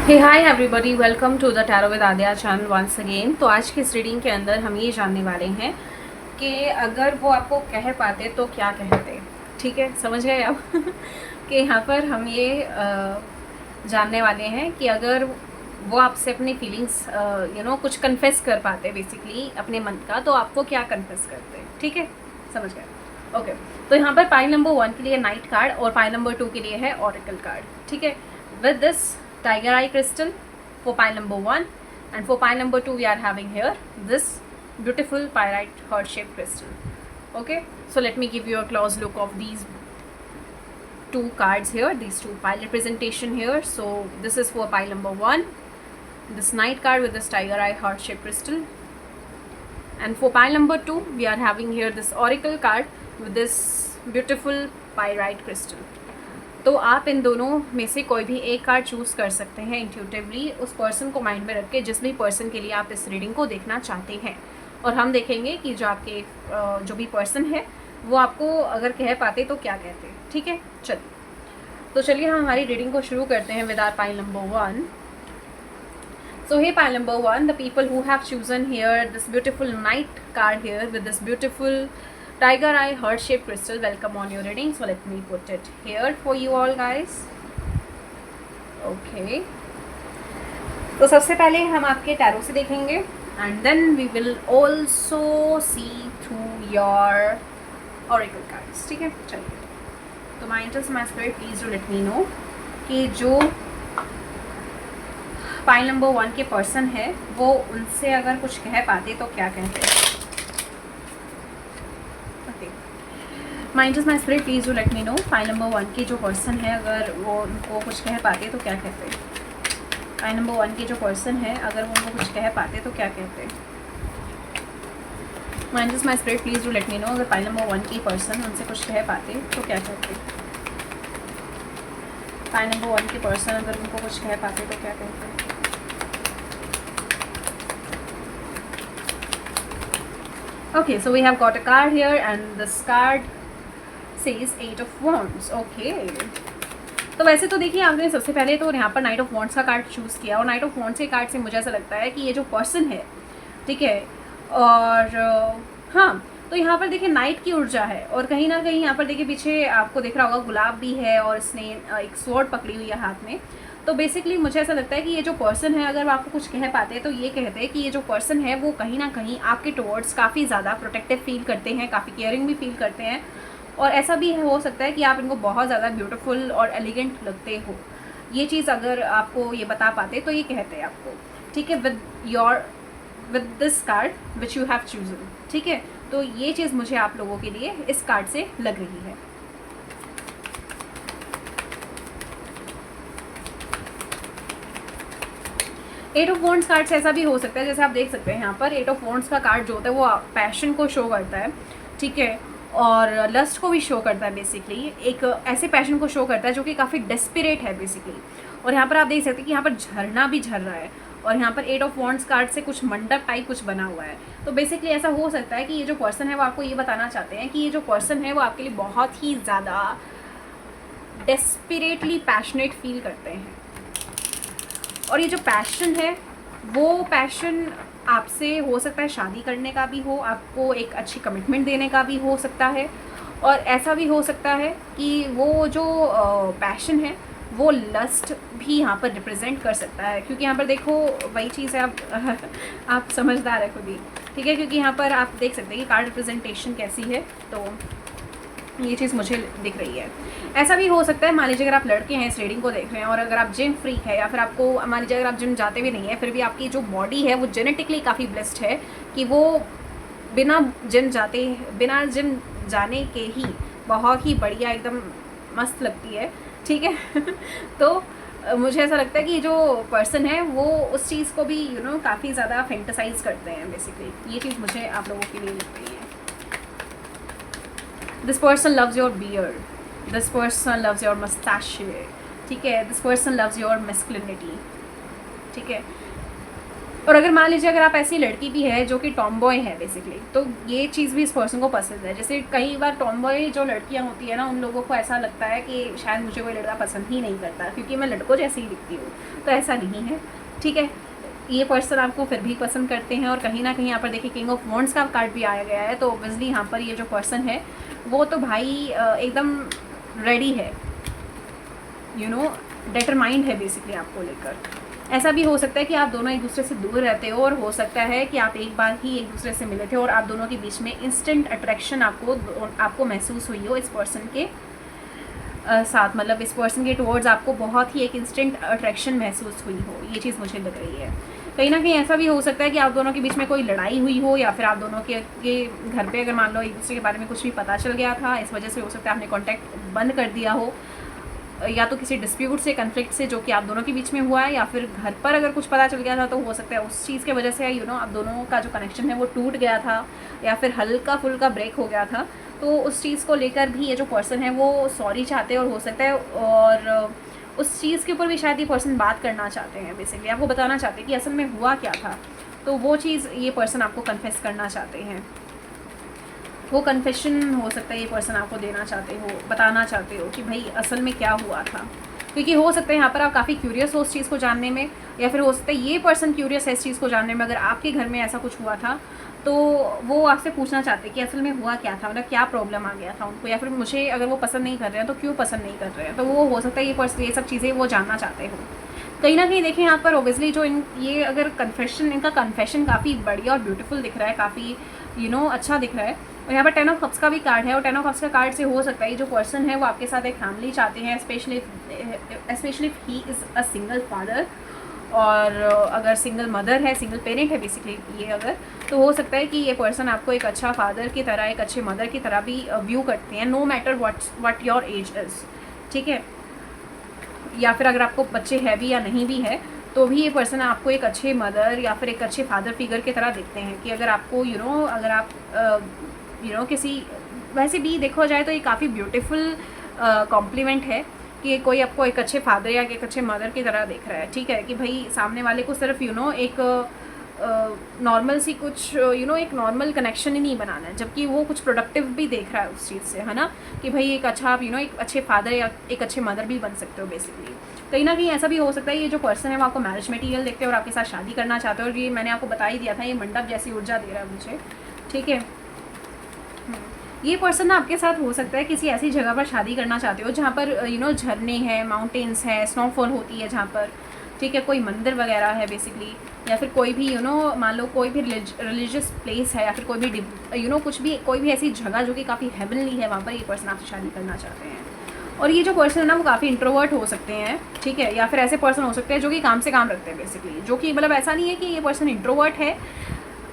Hey hi everybody, welcome to the tarot with Adya channel once again. तो आज की इस रीडिंग के अंदर हम ये जानने वाले हैं कि अगर वो आपको कह पाते तो क्या कहते। ठीक है, समझ गए आप कि यहाँ पर हम ये जानने वाले हैं कि अगर वो आपसे अपनी फीलिंग्स कुछ कन्फेस कर पाते बेसिकली अपने मन का, तो आपको क्या कन्फेस करते। ठीक है, समझ गए। ओके, तो यहाँ पर पाइल नंबर 1 के लिए नाइट कार्ड और पाइल नंबर 2 के लिए है ऑरेकल कार्ड। ठीक है, with this tiger eye crystal for pile number 1, and for pile number 2 we are having here this beautiful pyrite heart shaped crystal. Okay, so let me give you a close look of these two cards here, these two pile representation here. So this is for pile number 1, this knight card with this tiger eye heart shaped crystal, and for pile number 2 we are having here this oracle card with this beautiful pyrite crystal. तो आप इन दोनों में से कोई भी एक card choose कर सकते हैं इंट्यूटिवली, उस पर्सन को माइंड में रख के, जिस भी पर्सन के लिए आप इस रीडिंग को देखना चाहते हैं। और हम देखेंगे कि जो आपके जो भी पर्सन है वो आपको अगर कह पाते तो क्या कहते। ठीक है, चलिए तो चलिए हम हमारी रीडिंग को शुरू करते हैं with our pile number 1। So here pile number 1, the people who have chosen here this beautiful knight card here with this beautiful tiger eye heart shaped crystal, welcome on your reading. So let me put it here for you all guys. Okay, तो सबसे पहले हम आपके tarot से देखेंगे and then we will also see through your oracle cards. ठीक है, चलिए तो my angels, my spirit, please do let me know कि जो पाइल नंबर 1 के पर्सन है वो उनसे अगर कुछ कह पाते तो क्या कहते हैं। My angels, my spirit, please do let me know pile number 1 के जो पर्सन है अगर वो उनको कुछ कह पाते तो क्या कहते। पाइल नंबर 1 के जो पर्सन है अगर वो उनको कुछ कह पाते तो क्या कहते। My angels, my spirit, please do let me know अगर पाइल नंबर 1 की पर्सन उनसे कुछ कह पाते तो क्या कहते। पाइल नंबर 1 के पर्सन अगर उनको कुछ कह पाते तो क्या कहते। Okay, so we have got a card here and this card says 8 of Wands. Okay, तो वैसे तो देखिए आपने सबसे पहले तो यहाँ पर नाइट ऑफ वॉन्ड्स का कार्ड चूज़ किया और नाइट ऑफ वॉन्ड्स के कार्ड से मुझे ऐसा लगता है कि ये जो पर्सन है, ठीक है, और हाँ, तो यहाँ पर देखिए नाइट की ऊर्जा है और कहीं ना कहीं यहाँ पर देखिए पीछे आपको दिख रहा होगा गुलाब भी है और इसने एक स्वॉर्ड पकड़ी हुई है हाथ में। तो बेसिकली मुझे ऐसा लगता है कि ये जो पर्सन है अगर वो आपको कुछ कह पाते हैं तो ये कहते हैं कि ये जो पर्सन है वो कहीं ना कहीं आपके टुवर्ड्स काफ़ी ज़्यादा प्रोटेक्टिव फील करते हैं, काफ़ी केयरिंग भी फील करते हैं और ऐसा भी हो सकता है कि आप इनको बहुत ज़्यादा ब्यूटीफुल और एलिगेंट लगते हो। ये चीज़ अगर आपको ये बता पाते तो ये कहते हैं आपको। ठीक है, with this card which you have chosen. ठीक है, तो ये चीज़ मुझे आप लोगों के लिए इस कार्ड से लग रही है। एट ऑफ वॉन्ड्स कार्ड से ऐसा भी हो सकता है, जैसे आप देख सकते हैं यहाँ पर एट ऑफ वॉन्ड्स का कार्ड जो होता है वो पैशन को शो करता है। ठीक है, और लस्ट को भी शो करता है। बेसिकली एक ऐसे पैशन को शो करता है जो कि काफ़ी डेस्परेट है बेसिकली। और यहाँ पर आप देख सकते हैं कि यहाँ पर झरना भी झर रहा है और यहाँ पर एट ऑफ वॉन्ड्स कार्ड से कुछ मंडप टाइप कुछ बना हुआ है। तो बेसिकली ऐसा हो सकता है कि ये जो पर्सन है वो आपको ये बताना चाहते हैं कि ये जो पर्सन है वो आपके लिए बहुत ही ज़्यादा डेस्परेटली पैशनेट फील करते हैं और ये जो पैशन है वो पैशन आपसे हो सकता है शादी करने का भी हो, आपको एक अच्छी कमिटमेंट देने का भी हो सकता है और ऐसा भी हो सकता है कि वो जो पैशन है वो लस्ट भी यहाँ पर रिप्रेजेंट कर सकता है। क्योंकि यहाँ पर देखो वही चीज़ है, आप समझदार है खुद ही। ठीक है, क्योंकि यहाँ पर आप देख सकते हैं कि कार्ड रिप्रेजेंटेशन कैसी है, तो ये चीज़ मुझे दिख रही है। ऐसा भी हो सकता है, मान लीजिए अगर आप लड़के हैं इस रीडिंग को देख रहे हैं और अगर आप जिम फ्रीक है या फिर आपको मान लीजिए अगर आप जिम जाते भी नहीं है फिर भी आपकी जो बॉडी है वो जेनेटिकली काफ़ी ब्लेस्ड है कि वो बिना जिम जाने के ही बहुत ही बढ़िया एकदम मस्त लगती है। ठीक है तो मुझे ऐसा लगता है कि जो पर्सन है वो उस चीज़ को भी काफ़ी ज़्यादा फेंटिसाइज करते हैं बेसिकली। ये चीज़ मुझे आप लोगों के लिए लग रही है। This person loves your beard, this person loves your moustache. ठीक है, this person loves your masculinity. ठीक है, और अगर मान लीजिए अगर आप ऐसी लड़की भी है जो कि टॉम बॉय है बेसिकली, तो ये चीज़ भी इस पर्सन को पसंद है। जैसे कई बार टॉम बॉय जो लड़कियां होती है ना, उन लोगों को ऐसा लगता है कि शायद मुझे कोई लड़का पसंद ही नहीं करता क्योंकि मैं लड़कों जैसी ही दिखती हूँ, तो ऐसा नहीं है, ठीक है। ये पर्सन आपको फिर भी पसंद करते हैं। और कहीं ना कहीं यहाँ पर देखिए किंग ऑफ वॉन्ड्स का कार्ड भी आया गया है, तो ऑब्वियसली यहाँ पर ये जो पर्सन है वो तो भाई एकदम रेडी है, डिटरमाइंड है बेसिकली आपको लेकर। ऐसा भी हो सकता है कि आप दोनों एक दूसरे से दूर रहते हो, और हो सकता है कि आप एक बार ही एक दूसरे से मिले थे और आप दोनों के बीच में इंस्टेंट अट्रैक्शन आपको महसूस हुई हो इस पर्सन के साथ, मतलब इस पर्सन के टुवर्ड्स आपको बहुत ही एक इंस्टेंट अट्रैक्शन महसूस हुई हो, ये चीज़ मुझे लग रही है। कहीं ना कहीं ऐसा भी हो सकता है कि आप दोनों के बीच में कोई लड़ाई हुई हो, या फिर आप दोनों के घर पे अगर मान लो एक दूसरे के बारे में कुछ भी पता चल गया था, इस वजह से हो सकता है आपने कॉन्टैक्ट बंद कर दिया हो, या तो किसी डिस्प्यूट से, कन्फ्लिक्ट से जो कि आप दोनों के बीच में हुआ है, या फिर घर पर अगर कुछ पता चल गया था तो हो सकता है उस चीज़ की वजह से आप दोनों का जो कनेक्शन है वो टूट गया था, या फिर हल्का फुल्का ब्रेक हो गया था। तो उस चीज़ को लेकर भी ये जो पर्सन है वो सॉरी चाहते हैं, और हो सकता है और उस चीज़ के ऊपर भी शायद ये पर्सन बात करना चाहते हैं, बेसिकली आपको बताना चाहते हैं कि असल में हुआ क्या था। तो वो चीज़ ये पर्सन आपको कन्फेस करना चाहते हैं, वो कन्फेशन हो सकता है ये पर्सन आपको देना चाहते हो, बताना चाहते हो कि भाई असल में क्या हुआ था। क्योंकि हो सकता है यहाँ पर आप काफ़ी क्यूरियस हो उस चीज़ को जानने में, या फिर हो सकता है ये पर्सन क्यूरियस है इस चीज़ को जानने में, अगर आपके घर में ऐसा कुछ हुआ था तो वो आपसे पूछना चाहते हैं कि असल में हुआ क्या था, मतलब क्या प्रॉब्लम आ गया था उनको, या फिर मुझे अगर वो पसंद नहीं कर रहे हैं तो क्यों पसंद नहीं कर रहे हैं। तो वो हो सकता है ये सब चीज़ें वो जानना चाहते हो। कहीं ना कहीं देखें यहाँ पर ओबियसली जो ये अगर इनका कन्फेशन काफ़ी बढ़िया और ब्यूटीफुल दिख रहा है, काफ़ी अच्छा दिख रहा है। और यहाँ पर 10 ऑफ कप्स का भी कार्ड है, और 10 ऑफ कप्स का कार्ड से हो सकता है जो पर्सन है वो आपके साथ एक फैमिली चाहते हैं, specially he is a single father, और अगर सिंगल मदर है, सिंगल पेरेंट है बेसिकली ये अगर, तो हो सकता है कि ये पर्सन आपको एक अच्छा फादर की तरह, एक अच्छे मदर की तरह भी व्यू करते हैं, no matter what your age is, ठीक है। या फिर अगर आपको बच्चे है भी या नहीं भी है तो भी ये पर्सन आपको एक अच्छे मदर या फिर एक अच्छे फादर फिगर की तरह देखते हैं कि अगर आपको अगर आप किसी, वैसे भी देखा जाए तो ये काफ़ी ब्यूटीफुल कॉम्प्लीमेंट है कि कोई आपको एक अच्छे फादर या एक अच्छे मदर की तरह देख रहा है, ठीक है। कि भाई सामने वाले को सिर्फ एक नॉर्मल सी कुछ एक नॉर्मल कनेक्शन ही नहीं बनाना है, जबकि वो कुछ प्रोडक्टिव भी देख रहा है उस चीज़ से, है ना, कि भाई एक अच्छा आप एक अच्छे फादर या एक अच्छे मदर भी बन सकते हो बेसिकली। कहीं ना कहीं ऐसा भी हो सकता है ये जो पर्सन है वो आपको मैरिज मटीरियल देखते हैं और आपके साथ शादी करना चाहते हो, और ये मैंने आपको बता ही दिया था, ये मंडप जैसी ऊर्जा दे रहा है मुझे, ठीक है। ये पर्सन ना आपके साथ हो सकता है किसी ऐसी जगह पर शादी करना चाहते हो जहाँ पर झरने हैं, माउंटेन्स है, स्नोफॉल होती है जहाँ पर, ठीक है, कोई मंदिर वगैरह है बेसिकली, या फिर कोई भी मान लो कोई भी रिलीजियस प्लेस है, या फिर कोई भी कुछ भी, कोई भी ऐसी जगह जो कि काफ़ी हेवनली है, वहाँ पर ये पर्सन आपसे शादी करना चाहते हैं। और ये जो पर्सन है ना वो काफ़ी इंट्रोवर्ट हो सकते हैं, ठीक है, या फिर ऐसे पर्सन हो सकते हैं जो कि काम से काम रखते हैं बेसिकली, जो कि मतलब ऐसा नहीं है कि ये पर्सन इंट्रोवर्ट है,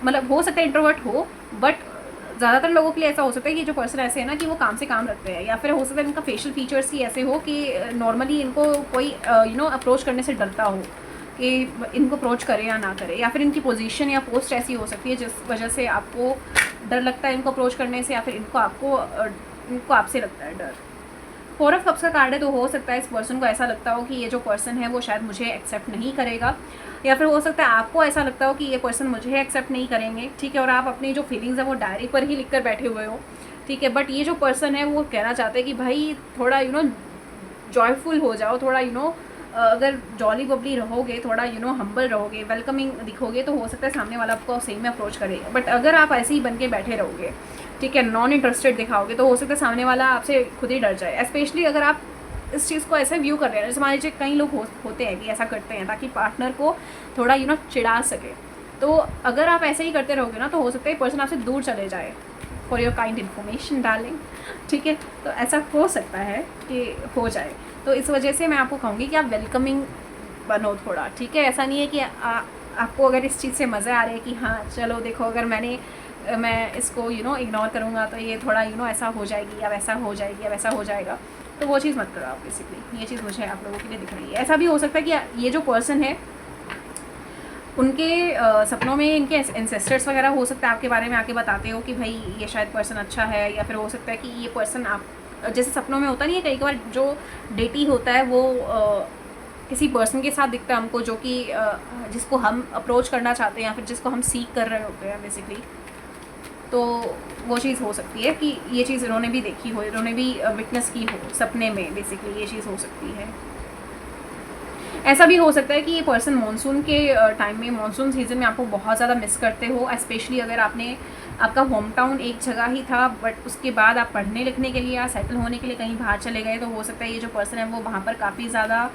मतलब हो सकता है इंट्रोवर्ट हो, बट ज़्यादातर लोगों के लिए ऐसा हो सकता है कि जो पर्सन ऐसे है ना कि वो काम से काम रखते हैं, या फिर हो सकता है इनका फेशियल फीचर्स ही ऐसे हो कि नॉर्मली इनको कोई अप्रोच करने से डरता हो कि इनको अप्रोच करे या ना करे, या फिर इनकी पोजीशन या पोस्ट ऐसी हो सकती है जिस वजह से आपको डर लगता है इनको अप्रोच करने से, या फिर इनको आपसे लगता है डर। 4 ऑफ कप्स का कार्ड है, तो हो सकता है इस पर्सन को ऐसा लगता हो कि ये जो पर्सन है वो शायद मुझे एक्सेप्ट नहीं करेगा, या फिर हो सकता है आपको ऐसा लगता हो कि ये पर्सन मुझे एक्सेप्ट नहीं करेंगे, ठीक है, और आप अपनी जो फीलिंग्स है वो डायरी पर ही लिख कर बैठे हुए हो, ठीक है। बट ये जो पर्सन है वो कहना चाहते हैं कि भाई थोड़ा जॉयफुल हो जाओ, थोड़ा अगर जॉली बबली रहोगे, थोड़ा हम्बल रहोगे, वेलकमिंग दिखोगे, तो हो सकता है सामने वाला आपको सही में अप्रोच करेगा। बट अगर आप ऐसे ही बन के बैठे रहोगे, ठीक है, नॉन इंटरेस्टेड दिखाओगे, तो हो सकता है सामने वाला आपसे खुद ही डर जाए, स्पेशली अगर आप इस चीज़ को ऐसे व्यू कर रहे हैं। जैसे मान लीजिए कई लोग होते हैं कि ऐसा करते हैं ताकि पार्टनर को थोड़ा चिढ़ा सके, तो अगर आप ऐसे ही करते रहोगे ना तो हो सकता है पर्सन आपसे दूर चले जाए। For your kind information darling, ठीक है, तो ऐसा हो सकता है कि हो जाए। तो इस वजह से मैं आपको कहूँगी कि आप वेलकमिंग बनो थोड़ा, ठीक है। ऐसा नहीं है कि आपको अगर इस चीज़ से मज़े आ रहे हैं कि हाँ चलो देखो अगर मैं इसको इग्नोर करूँगा तो ये थोड़ा ऐसा हो जाएगी या वैसा हो जाएगी या वैसा हो जाएगा, तो वो चीज़ मत करो आप बेसिकली। ये चीज़ मुझे आप लोगों के लिए दिख रही है। ऐसा भी हो सकता है कि ये जो पर्सन है उनके सपनों में इनके एंसेस्टर्स वगैरह हो सकता है आपके बारे में आके बताते हो कि भाई ये शायद पर्सन अच्छा है, या फिर हो सकता है कि ये पर्सन आप जैसे सपनों में होता नहीं है कई बार जो डेटी होता है वो किसी पर्सन के साथ दिखता है हमको, जो कि जिसको हम अप्रोच करना चाहते हैं या फिर जिसको हम सीख कर रहे होते हैं बेसिकली। तो वो चीज़ हो सकती है कि ये चीज़ इन्होंने भी देखी हो, इन्होंने भी विटनेस की हो सपने में, बेसिकली ये चीज़ हो सकती है। ऐसा भी हो सकता है कि ये पर्सन मानसून के टाइम में, मानसून सीज़न में आपको बहुत ज़्यादा मिस करते हो, स्पेशली अगर आपका होम टाउन एक जगह ही था बट उसके बाद आप पढ़ने लिखने के लिए या सेटल होने के लिए कहीं बाहर चले गए, तो हो सकता है ये जो पर्सन है वो वहाँ पर काफ़ी ज़्यादा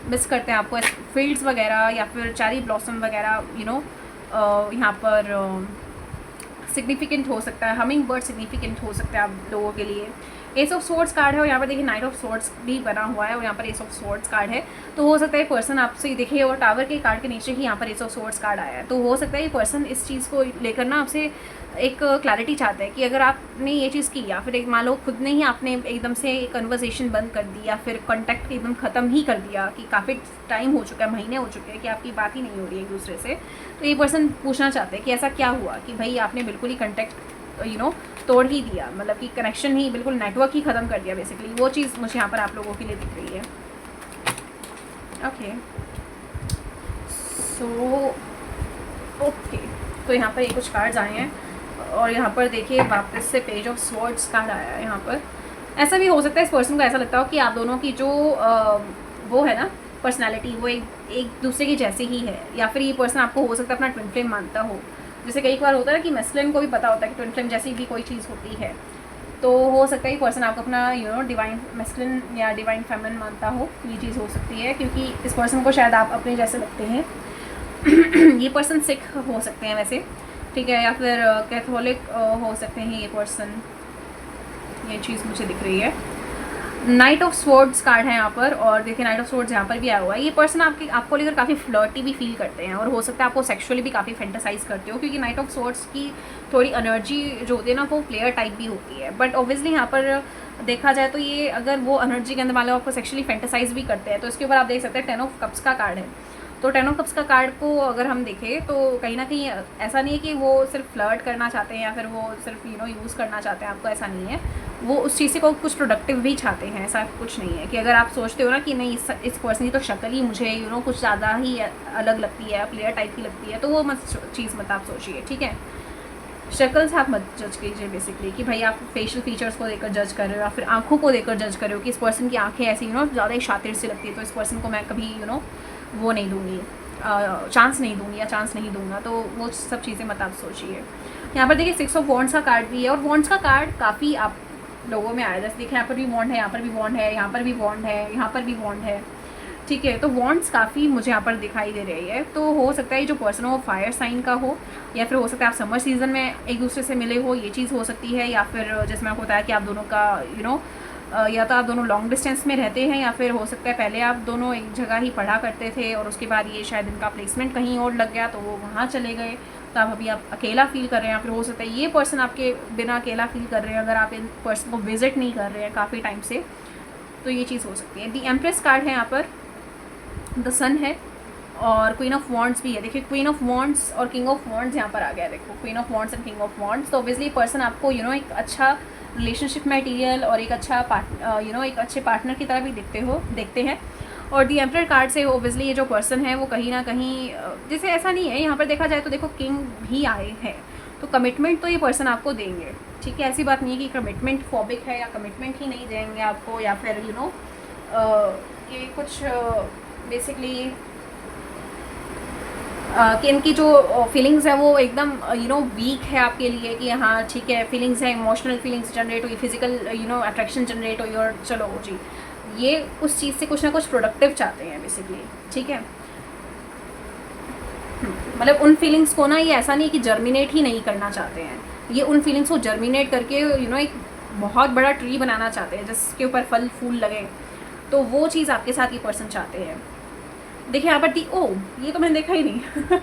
मिस करते हैं आपको। फील्ड्स वगैरह या फिर चेरी ब्लॉसम वगैरह यहाँ पर सिग्निफिकेंट हो सकता है, हमिंग बर्ड सिग्निफिकेंट हो सकता है आप लोगों के लिए। एस ऑफ सोर्ड्स कार्ड है और यहाँ पर देखिए नाइट ऑफ सोर्ड्स भी बना हुआ है और यहाँ पर एस ऑफ सोर्ड्स कार्ड है। तो हो सकता है पर्सन आपसे देखिए, और टावर के कार्ड के नीचे ही यहाँ पर एस ऑफ सोर्ड्स कार्ड आया है। तो हो सकता है ये पर्सन इस चीज़ को लेकर ना आपसे एक क्लैरिटी चाहता है कि अगर आपने ये चीज़ की या फिर एक मान लो खुद ने ही आपने एकदम से कन्वर्सेशन बंद कर दी या फिर कॉन्टैक्ट एकदम ख़त्म ही कर दिया कि काफ़ी टाइम हो चुका है, महीने हो चुके हैं कि आपकी बात ही नहीं हो रही है एक दूसरे से, तो ये पर्सन पूछना चाहते हैं कि ऐसा क्या हुआ कि भाई आपने बिल्कुल ही कॉन्टैक्ट तोड़ ही दिया, मतलब कि कनेक्शन ही बिल्कुल, नेटवर्क ही ख़त्म कर दिया बेसिकली। वो चीज़ मुझे यहाँ पर आप लोगों के लिए दिख रही है। ओके सो ओके, तो यहाँ पर ये कुछ कार्ड्स आए हैं और यहाँ पर देखिए वापस से पेज ऑफ स्वॉर्ड्स कार्ड आया है। यहाँ पर ऐसा भी हो सकता है इस पर्सन को ऐसा लगता हो कि आप दोनों की जो वो है ना पर्सनैलिटी, वो एक दूसरे की जैसी ही है, या फिर ये पर्सन आपको हो सकता है अपना ट्विन फ्लेम मानता हो। जैसे कई बार होता है ना कि मैस्कुलिन को भी पता होता है कि ट्विन फ्लेम जैसी भी कोई चीज़ होती है, तो हो सकता है ये पर्सन आपको अपना डिवाइन मैस्कुलिन या डिवाइन फेमिनिन मानता हो। ये चीज़ हो सकती है क्योंकि इस पर्सन को शायद आप अपने जैसे लगते हैं। ये पर्सन सिख हो सकते हैं वैसे, ठीक है, या फिर कैथोलिक हो सकते हैं ये पर्सन। ये चीज़ मुझे दिख रही है। नाइट ऑफ स्वॉर्ड्स कार्ड है यहाँ पर और देखिए नाइट ऑफ स्वॉर्ड्स यहाँ पर भी आया हुआ है। ये पर्सन आपको लेकर काफ़ी फ्लर्टी भी फील करते हैं और हो सकता है आपको सेक्सुअली भी काफ़ी फैंटासाइज करते हो, क्योंकि नाइट ऑफ स्वॉर्ड्स की थोड़ी एनर्जी जो होती है ना वो प्लेयर टाइप भी होती है। बट ऑब्वियसली यहाँ पर देखा जाए तो ये अगर वो एनर्जी के अंदर वाले आपको सेक्सुअली फैंटासाइज भी करते हैं, तो इसके ऊपर आप देख सकते हैं 10 ऑफ कप्स का कार्ड है। तो 10 ऑफ कप्स का कार्ड को अगर हम देखें तो कहीं ना कहीं ऐसा नहीं है कि वो सिर्फ फ्लर्ट करना चाहते हैं या फिर वो सिर्फ यूज़ करना चाहते हैं आपको, ऐसा नहीं है। वो उस चीज़ से को कुछ प्रोडक्टिव भी चाहते हैं, ऐसा कुछ नहीं है कि अगर आप सोचते हो ना कि नहीं इस पर्सन की तो शक्ल ही मुझे कुछ ज़्यादा ही अलग लगती है, प्लेयर टाइप की लगती है, तो वो चीज़ मत आप सोचिए, ठीक है। शक्ल से आप मत जज कीजिए बेसिकली कि भाई आप फेशियल फीचर्स को देखकर जज कर रहे हो या फिर आंखों को देखकर जज कर रहे हो कि इस पर्सन की आंखें ऐसी ज़्यादा ही शातिर सी लगती है, तो इस पर्सन को मैं कभी वो नहीं दूँगी, चांस नहीं दूँगी या चांस नहीं दूँगा। तो वो सब चीज़ें मत आप सोचिए। यहाँ पर देखिए 6 ऑफ वॉन्ड्स का कार्ड भी है और वॉन्ड्स का कार्ड काफ़ी आप लोगों में आया, जैसे देखिए यहाँ पर भी वॉन्ड है, यहाँ पर भी वॉन्ड है, यहाँ पर भी वॉन्ड है, यहाँ पर भी वॉन्ड है, ठीक है। तो वॉन्ड्स काफ़ी मुझे यहाँ पर दिखाई दे रही है। तो हो सकता है जो पर्सन हो फायर साइन का हो या फिर हो सकता है आप समर सीजन में एक दूसरे से मिले हो, ये चीज़ हो सकती है। या फिर जैसे मैंने आपको बताया कि आप दोनों का या तो आप दोनों लॉन्ग डिस्टेंस में रहते हैं या फिर हो सकता है पहले आप दोनों एक जगह ही पढ़ा करते थे और उसके बाद ये शायद इनका प्लेसमेंट कहीं और लग गया तो वो वहाँ चले गए, तो आप अभी आप अकेला फील कर रहे हैं। या फिर हो सकता है ये पर्सन आपके बिना अकेला फील कर रहे हैं अगर आप इन पर्सन को विजिट नहीं कर रहे हैं काफ़ी टाइम से, तो ये चीज़ हो सकती है। दी एम्प्रेस कार्ड है यहाँ पर, द सन है और क्वीन ऑफ वॉन्ड्स भी है। देखिए क्वीन ऑफ वॉन्ड्स और किंग ऑफ वॉन्ड्स यहाँ पर आ गया, देखो queen of wands and king of wands. तो ऑब्वियसली पर्सन आपको एक अच्छा रिलेशनशिप मटेरियल और एक अच्छा एक अच्छे पार्टनर की तरह भी देखते हैं। और दी एम्परर कार्ड से ऑब्वियसली ये जो पर्सन है वो कहीं ना कहीं जैसे ऐसा नहीं है, यहाँ पर देखा जाए तो देखो किंग भी आए हैं, तो कमिटमेंट तो ये पर्सन आपको देंगे, ठीक है। ऐसी बात नहीं है कि कमिटमेंट फॉबिक है या कमिटमेंट ही नहीं देंगे आपको, या फिर ये कुछ बेसिकली कि इनकी जो फीलिंग्स है वो एकदम वीक है आपके लिए कि हाँ ठीक है फीलिंग्स है, इमोशनल फीलिंग्स जनरेट हुई, फिजिकल अट्रैक्शन जनरेट हुई और चलो जी ये उस चीज़ से कुछ ना कुछ प्रोडक्टिव चाहते हैं बेसिकली, ठीक है। मतलब उन फीलिंग्स को ना ये ऐसा नहीं कि जर्मिनेट ही नहीं करना चाहते हैं, ये उन फीलिंग्स को जर्मिनेट करके एक बहुत बड़ा ट्री बनाना चाहते हैं जिसके ऊपर फल फूल लगे, तो वो चीज़ आपके साथ ये पर्सन चाहते हैं। देखिए यहाँ पर ये तो मैंने देखा ही नहीं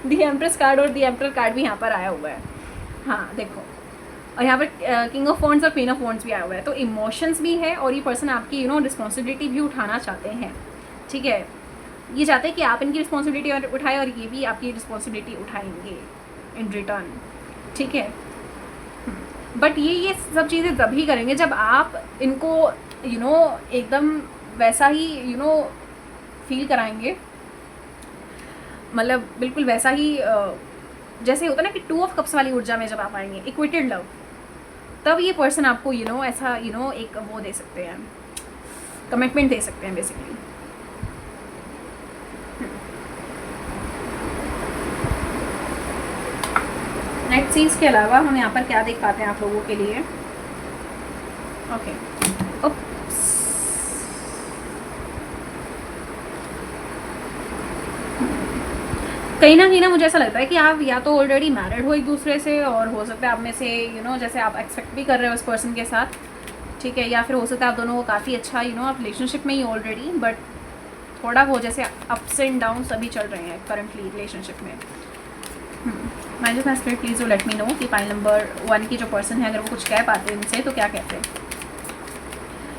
दी एम्प्रेस कार्ड और दी एम्परर कार्ड भी यहाँ पर आया हुआ है, हाँ देखो, और यहाँ पर किंग ऑफ वॉन्ड्स और क्वीन ऑफ वॉन्ड्स भी आया हुआ है। तो इमोशंस भी है और ये पर्सन आपकी रिस्पॉन्सिबिलिटी भी उठाना चाहते हैं, ठीक है। ये चाहते हैं कि आप इनकी रिस्पॉन्सिबिलिटी उठाएं और ये भी आपकी रिस्पॉन्सिबिलिटी उठाएंगे इन रिटर्न, ठीक है। बट ये सब चीज़ें तभी करेंगे जब आप इनको एकदम वैसा ही फील कराएंगे, मतलब बिल्कुल वैसा ही जैसे होता है ना कि 2 ऑफ कप्स वाली ऊर्जा में जब आप आएंगे, इक्वेटेड लव, तब ये पर्सन आपको ऐसा एक वो दे सकते हैं, कमिटमेंट दे सकते हैं बेसिकली। नेक्स्ट चीज़ के अलावा हम यहाँ पर क्या देख पाते हैं आप लोगों के लिए। ओके, कहीं ना मुझे ऐसा लगता है कि आप या तो ऑलरेडी मैरिड हो एक दूसरे से, और हो सकता है आप में से जैसे आप एक्सपेक्ट भी कर रहे हो उस पर्सन के साथ, ठीक है, या फिर हो सकता है आप दोनों को काफ़ी अच्छा आप रिलेशनशिप में ही ऑलरेडी, बट थोड़ा वो जैसे अप्स एंड डाउन सभी चल रहे हैं करंटली रिलेशनशिप में। My just spirit please do let me know कि फाइल नंबर 1 की जो पर्सन है, अगर वो कुछ कह पाते हैं इनसे तो क्या कहते हैं,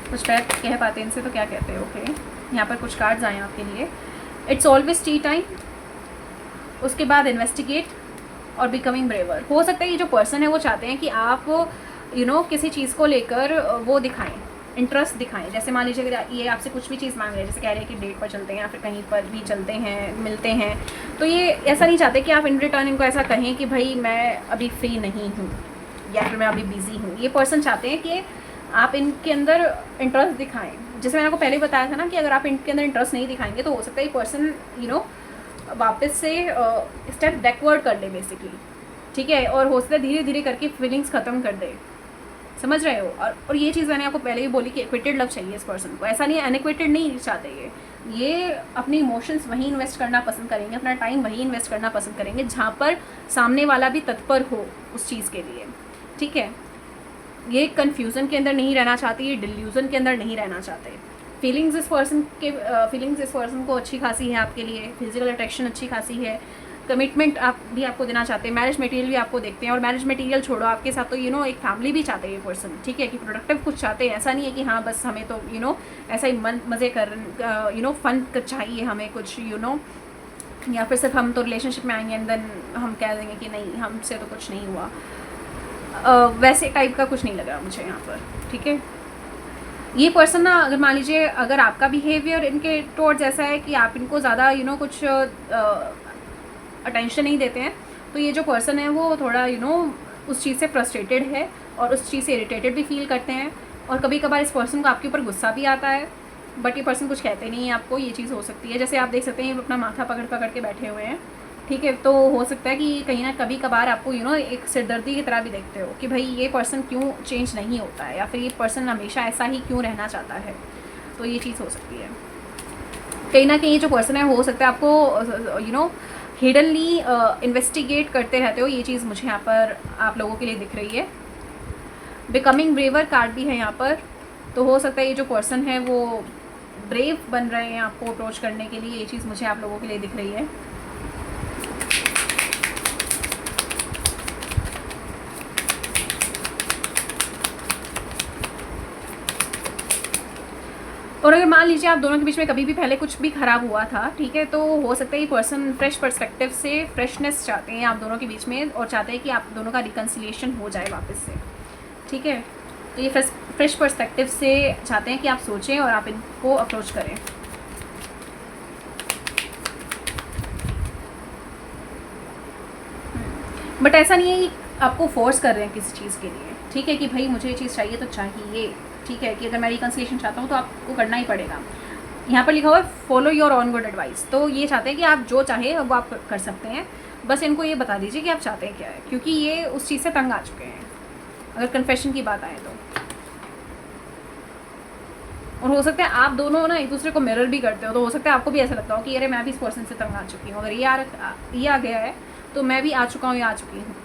कुछ कह पाते हैं इनसे तो क्या कहते हैं। ओके, यहाँ पर कुछ कार्ड्स आए हैं आपके लिए। इट्स ऑलवेज टी टाइम, उसके बाद इन्वेस्टिगेट और बिकमिंग ब्रेवर। हो सकता है ये जो पर्सन है वो चाहते हैं कि आप किसी चीज़ को लेकर वो दिखाएं, इंटरेस्ट दिखाएं। जैसे मान लीजिए अगर ये आपसे कुछ भी चीज़ मांग रहे हैं, जैसे कह रहे हैं कि डेट पर चलते हैं या फिर कहीं पर भी चलते हैं, मिलते हैं, तो ये ऐसा नहीं चाहते कि आप इन रिटर्न इनको ऐसा कहें कि भाई मैं अभी फ्री नहीं हूँ या फिर मैं अभी बिज़ी हूँ। ये पर्सन चाहते हैं कि आप इनके अंदर इंटरेस्ट दिखाएं। जैसे मैंने आपको पहले बताया था ना कि अगर आप इनके अंदर इंटरेस्ट नहीं दिखाएंगे तो हो सकता है ये पर्सन वापस से स्टेप बैकवर्ड कर ले बेसिकली, ठीक है, और हो सकता है धीरे धीरे करके फीलिंग्स ख़त्म कर दे, समझ रहे हो। और ये चीज़ मैंने आपको पहले ही बोली कि इक्वेटेड लव चाहिए इस पर्सन को, ऐसा नहीं है अनइक्वेटेड नहीं चाहते ये अपने इमोशंस वहीं इन्वेस्ट करना पसंद करेंगे, अपना टाइम वहीं इन्वेस्ट करना पसंद करेंगे जहाँ पर सामने वाला भी तत्पर हो उस चीज़ के लिए, ठीक है। ये कन्फ्यूज़न के अंदर नहीं रहना चाहते, ये डिल्यूज़न के अंदर नहीं रहना चाहते। फीलिंग्स इस पर्सन को अच्छी खासी है आपके लिए, फिजिकल अट्रैक्शन अच्छी खासी है, कमिटमेंट आप भी आपको देना चाहते हैं, मैरिज मटेरियल भी आपको देखते हैं, और मैरिज मटेरियल छोड़ो आपके साथ तो एक फैमिली भी चाहते हैं ये पर्सन, ठीक है, कि प्रोडक्टिव कुछ चाहते हैं। ऐसा नहीं है कि हाँ बस हमें तो ऐसा ही मज़े कर फन चाहिए हमें कुछ या फिर सिर्फ हम तो रिलेशनशिप में आएंगे एंड देन हम कह देंगे कि नहीं हमसे तो कुछ नहीं हुआ, वैसे टाइप का कुछ नहीं लग रहा मुझे यहाँ पर, ठीक है। ये पर्सन ना, अगर मान लीजिए अगर आपका बिहेवियर इनके टुवर्ड्स ऐसा है कि आप इनको ज़्यादा कुछ अटेंशन नहीं देते हैं, तो ये जो पर्सन है वो थोड़ा उस चीज़ से फ्रस्ट्रेटेड है और उस चीज़ से इरिटेटेड भी फील करते हैं, और कभी कभार इस पर्सन को आपके ऊपर गुस्सा भी आता है, बट ये पर्सन कुछ कहते नहीं है आपको। ये चीज़ हो सकती है, जैसे आप देख सकते हैं ये अपना माथा पकड़ पकड़ के बैठे हुए हैं, ठीक है, तो हो सकता है कि कहीं ना कभी कभार आपको एक सिरदर्दी की तरह भी देखते हो कि भाई ये पर्सन क्यों चेंज नहीं होता है, या फिर ये पर्सन हमेशा ऐसा ही क्यों रहना चाहता है, तो ये चीज़ हो सकती है। कहीं ना कहीं जो पर्सन है हो सकता है आपको हिडनली इन्वेस्टिगेट करते रहते हो, ये चीज़ मुझे यहाँ पर आप लोगों के लिए दिख रही है। बिकमिंग ब्रेवर कार्ड भी है यहाँ पर, तो हो सकता है ये जो पर्सन है वो ब्रेव बन रहे हैं आपको अप्रोच करने के लिए, ये चीज़ मुझे आप लोगों के लिए दिख रही है। और अगर मान लीजिए आप दोनों के बीच में कभी भी पहले कुछ भी ख़राब हुआ था, ठीक है, तो हो सकता है ये पर्सन फ्रेश पर्सपेक्टिव से फ्रेशनेस चाहते हैं आप दोनों के बीच में, और चाहते हैं कि आप दोनों का रिकन्सिलिएशन हो जाए वापस से, ठीक है। तो ये फ्रेश पर्सपेक्टिव से चाहते हैं कि आप सोचें और आप इनको अप्रोच करें। बट ऐसा नहीं है कि आपको फोर्स कर रहे हैं किसी चीज़ के लिए, ठीक है, कि भाई मुझे ये चीज़ चाहिए तो चाहिए, ठीक है, कि अगर मैं रिकन्सिलिएशन चाहता हूँ तो आपको करना ही पड़ेगा। यहाँ पर लिखा हुआ है follow your on good advice, तो ये चाहते हैं कि आप जो चाहे वो आप कर सकते हैं, बस इनको ये बता दीजिए कि आप चाहते हैं क्या है, क्योंकि ये उस चीज़ से तंग आ चुके हैं अगर कन्फेशन की बात आए तो। और हो सकता है आप दोनों ना एक दूसरे को मिरर भी करते हो, तो हो सकता है आपको भी ऐसा लगता हो कि अरे मैं भी इस पर्सन से तंग आ चुकी हूँ, अगर ये आ गया है तो मैं भी आ चुका हूँ या आ चुकी हूँ।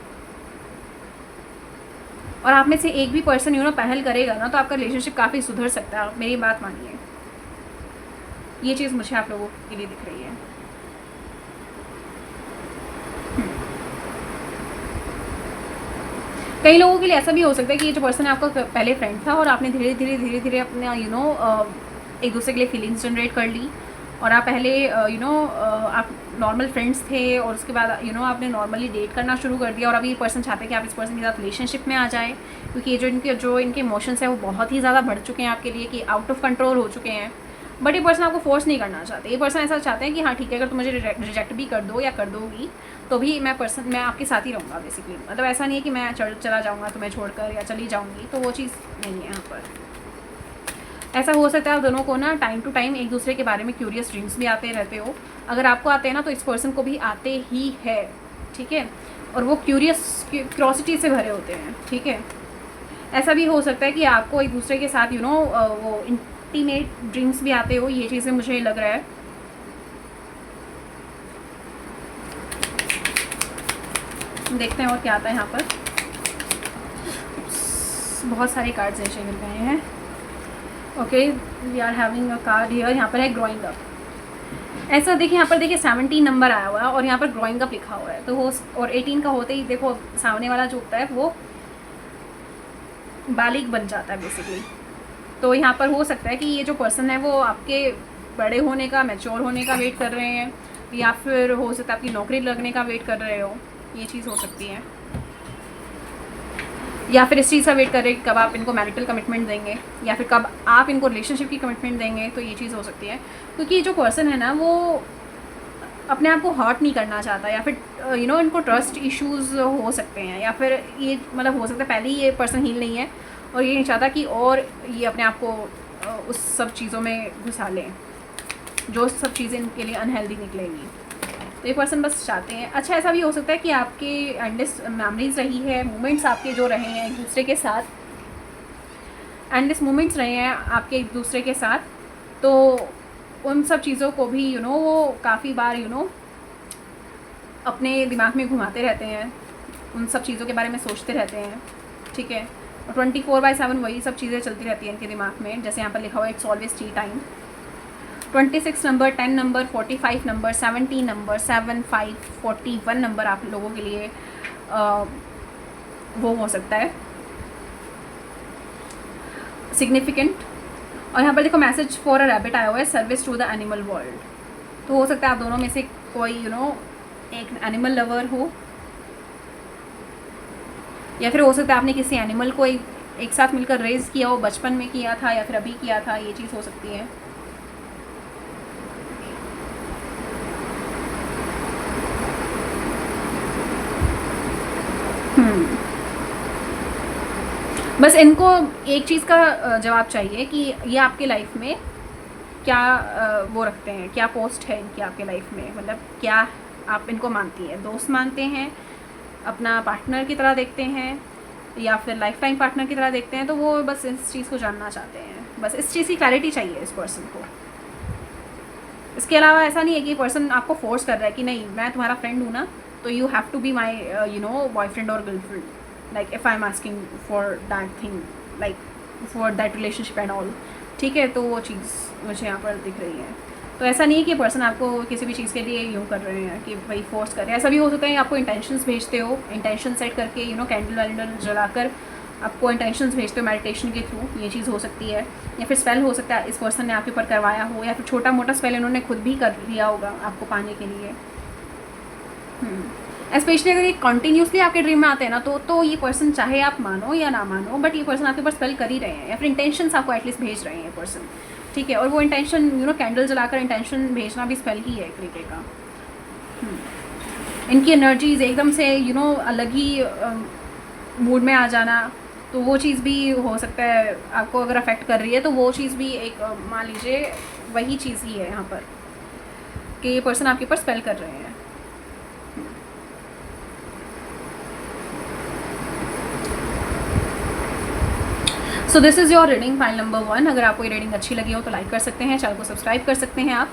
और आप में से एक भी पर्सन पहल करेगा ना तो आपका रिलेशनशिप काफ़ी सुधर सकता है, मेरी बात मानिए। ये चीज़ मुझे आप लोगों के लिए दिख रही है। कई लोगों के लिए ऐसा भी हो सकता है कि ये जो पर्सन है आपका पहले फ्रेंड था और आपने धीरे धीरे अपने एक दूसरे के लिए फीलिंग्स जनरेट कर ली, और आप पहले आप नॉर्मल फ्रेंड्स थे और उसके बाद आपने नॉर्मली डेट करना शुरू कर दिया, और अभी ये पर्सन चाहते हैं कि आप इस पर्सन के साथ रिलेशनशिप में आ जाए, क्योंकि ये जो इनके इमोशंस हैं वो बहुत ही ज़्यादा बढ़ चुके हैं आपके लिए, कि आउट ऑफ कंट्रोल हो चुके हैं। बट ये पर्सन आपको फोर्स नहीं करना चाहते। ये पर्सन ऐसा चाहते हैं कि हाँ ठीक है, अगर तुम मुझे रिजेक्ट भी कर दो या कर दोगी तो भी मैं आपके साथ ही रहूँगा बेसिकली। मतलब ऐसा नहीं है कि मैं चला जाऊँगा तुम्हें छोड़कर या चली जाऊँगी, तो वो चीज़ नहीं है यहाँ पर। ऐसा हो सकता है आप दोनों को ना टाइम टू टाइम एक दूसरे के बारे में क्यूरियस ड्रीम्स भी आते रहते हो। अगर आपको आते हैं ना तो इस पर्सन को भी आते ही है, ठीक है, और वो क्यूरियोसिटी से भरे होते हैं, ठीक है। ऐसा भी हो सकता है कि आपको एक दूसरे के साथ वो इंटीमेट ड्रीम्स भी आते हो, ये चीज़ें मुझे लग रहा है। देखते हैं और क्या आता है यहाँ पर। बहुत सारे कार्ड्स ऐसे मिल गए हैं। Okay, we are having a card here. यहाँ पर है ग्रोइंग अप। ऐसा देखिए, यहाँ पर देखिए 17 नंबर आया हुआ है और यहाँ पर ग्रोइंग अप लिखा हुआ है, तो वो और 18 का होते ही देखो सामने वाला जो होता है वो बालिग बन जाता है बेसिकली। तो यहाँ पर हो सकता है कि ये जो पर्सन है वो आपके बड़े होने का, मैच्योर होने का वेट कर रहे हैं, या फिर हो सकता है आपकी नौकरी लगने का वेट कर रहे हो, ये चीज़ हो सकती है। या फिर इस चीज़ का वेट कर रहे हैं कि कब आप इनको मैरिटल कमिटमेंट देंगे या फिर कब आप इनको रिलेशनशिप की कमिटमेंट देंगे, तो ये चीज़ हो सकती है। क्योंकि ये जो पर्सन है ना वो अपने आप को हर्ट नहीं करना चाहता, या फिर इनको ट्रस्ट इश्यूज़ हो सकते हैं, या फिर ये मतलब हो सकता है पहले ही ये पर्सन हील नहीं है और ये नहीं चाहता कि और ये अपने आप को उस सब चीज़ों में घुसा लें जो सब चीज़ें इनके लिए अनहेल्दी निकलेंगी। तो ये पर्सन बस चाहते हैं। अच्छा, ऐसा भी हो सकता है कि आपके एंडलेस मेमोरीज रही है, मोमेंट्स आपके जो रहे हैं एक दूसरे के साथ, एंडलेस मोमेंट्स रहे हैं आपके एक दूसरे के साथ, तो उन सब चीज़ों को भी वो काफ़ी बार अपने दिमाग में घुमाते रहते हैं, उन सब चीज़ों के बारे में सोचते रहते हैं, ठीक है। और 24/7 वही सब चीज़ें चलती रहती हैं इनके दिमाग में। जैसे यहाँ पर लिखा हुआ है it's always T time. 26 number, 10 number, 45 number, 70 number, 7, 5, 41 number आप लोगों के लिए वो हो सकता है सिग्निफिकेंट। और यहाँ पर देखो मैसेज फॉर अ रैबिट आया हुआ है, service to the animal world. तो हो सकता है आप दोनों में से कोई एक एनिमल लवर हो, या फिर हो सकता है आपने किसी एनिमल को एक साथ मिलकर रेज किया हो, बचपन में किया था या फिर अभी किया था, ये चीज़ हो सकती है। बस इनको एक चीज़ का जवाब चाहिए कि ये आपके लाइफ में क्या वो रखते हैं, क्या पोस्ट है इनकी आपके लाइफ में, मतलब क्या आप इनको मानती हैं, दोस्त मानते हैं, अपना पार्टनर की तरह देखते हैं, या फिर लाइफ टाइम पार्टनर की तरह देखते हैं। तो वो बस इस चीज़ को जानना चाहते हैं, बस इस चीज़ की क्लैरिटी चाहिए इस पर्सन को। इसके अलावा ऐसा नहीं है कि पर्सन आपको फोर्स कर रहा है कि नहीं मैं तुम्हारा फ्रेंड हूँ ना, तो you have to be my boyfriend और girlfriend, like if I'm asking for that thing, like for that relationship and all, ठीक है। तो वो चीज़ मुझे यहाँ पर दिख रही है। तो ऐसा नहीं है कि पर्सन आपको किसी भी चीज़ के लिए यूँ कर रहे हैं कि भाई फोर्स कर रहे हैं। ऐसा भी हो सकता है आपको इंटेंशंस भेजते हो, इंटेंशन सेट करके कैंडल वैंडल जलाकर आपको इंटेंशंस भेजते हो मेडिटेशन के थ्रू, ये चीज़ हो सकती है। या फिर स्पेल हो सकता है इस पर्सन ने आपके ऊपर करवाया हो, या फिर छोटा मोटा स्पेल इन्होंने खुद भी कर लिया होगा आपको पाने के लिए। स्पेशली अगर ये कंटिन्यूसली आपके ड्रीम में आते हैं ना, तो ये पर्सन चाहे आप मानो या ना मानो, बट ये पर्सन आपके ऊपर स्पेल कर ही रहे हैं, या फिर इंटेंशंस आपको एटलीस्ट भेज रहे हैं ये पर्सन, ठीक है। और वो इंटेंशन कैंडल जलाकर इंटेंशन भेजना भी स्पेल ही है एक तरीके का। इनकी एनर्जीज एकदम से अलग ही मूड में आ जाना, तो वो चीज़ भी हो सकता है आपको अगर अफेक्ट कर रही है, तो वो चीज़ भी एक मान लीजिए वही चीज़ ही है यहाँ पर कि ये पर्सन आपके ऊपर स्पेल कर रहे हैं। So this is your reading file number 1। अगर आपको ये रीडिंग अच्छी लगी हो तो लाइक कर सकते हैं, चैनल को सब्सक्राइब कर सकते हैं, आप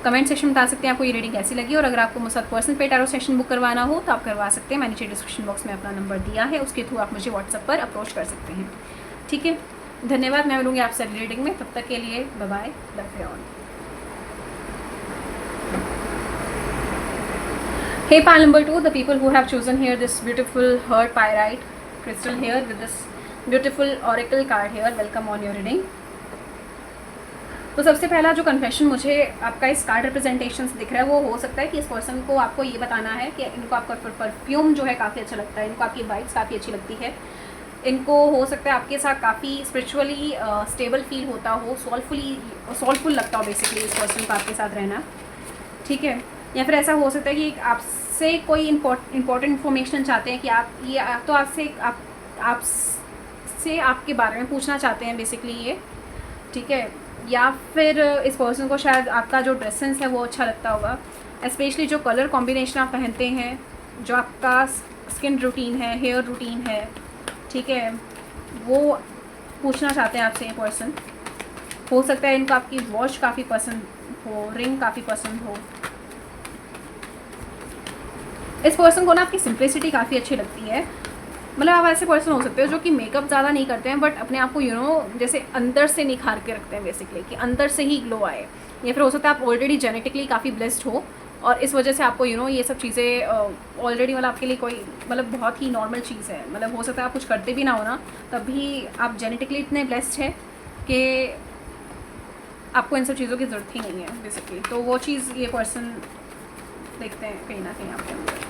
कमेंट सेक्शन में बता सकते हैं आपको ये रीडिंग कैसी लगी। और अगर आपको मुझसे पर्सनल पे टैरो सेशन बुक करवाना हो तो आप करवा सकते हैं, मैंने नीचे डिस्क्रिप्शन बॉक्स में अपना नंबर दिया है, उसके थ्रू आप मुझे व्हाट्सएप पर अप्रोच कर सकते हैं, ठीक है। धन्यवाद, मैं मिलूँगी आपसे अगली रीडिंग में, तब तक के लिए bye bye, love you all. Hey pile number 2, the people who have chosen here this beautiful heart pyrite crystal here with this beautiful oracle card here, welcome on your reading। तो सबसे पहला जो confession मुझे आपका इस card representation से दिख रहा है, वो हो सकता है कि इस पर्सन को आपको ये बताना है कि इनको आपका परफ्यूम जो है काफ़ी अच्छा लगता है, इनको आपकी वाइब्स काफ़ी अच्छी लगती है, इनको हो सकता है आपके साथ काफ़ी स्पिरिचुअली स्टेबल फील होता हो, सोलफुल लगता हो बेसिकली इस पर्सन का आपके साथ रहना, ठीक है। या फिर ऐसा हो सकता है कि आपसे कोई इम्पोर्टेंट इन्फॉर्मेशन चाहते हैं कि तो आपसे आपके बारे में पूछना चाहते हैं बेसिकली ये, ठीक है। या फिर इस पर्सन को शायद आपका जो ड्रेस सेंस है वो अच्छा लगता होगा, स्पेशली जो कलर कॉम्बिनेशन आप पहनते हैं, जो आपका स्किन रूटीन है, हेयर रूटीन है, ठीक है, वो पूछना चाहते हैं आपसे ये पर्सन। हो सकता है इनको आपकी वॉच काफ़ी पसंद हो, रिंग काफ़ी पसंद हो। इस पर्सन को ना आपकी सिंप्लिसिटी काफ़ी अच्छी लगती है। मतलब आप ऐसे पर्सन हो सकते हो जो कि मेकअप ज़्यादा नहीं करते हैं, बट अपने आप को जैसे अंदर से निखार के रखते हैं बेसिकली, कि अंदर से ही ग्लो आए। या फिर हो सकता है आप ऑलरेडी जेनेटिकली काफ़ी ब्लेस्ड हो और इस वजह से आपको ये सब चीज़ें ऑलरेडी मतलब आपके लिए कोई मतलब बहुत ही नॉर्मल चीज़ है। मतलब हो सकता है आप कुछ करते भी ना हो ना, तब भी आप जेनेटिकली इतने ब्लेस्ड है कि आपको इन सब चीज़ों की ज़रूरत ही नहीं है बेसिकली। तो वो चीज़ ये पर्सन देखते हैं कहीं ना कहीं आपके अंदर।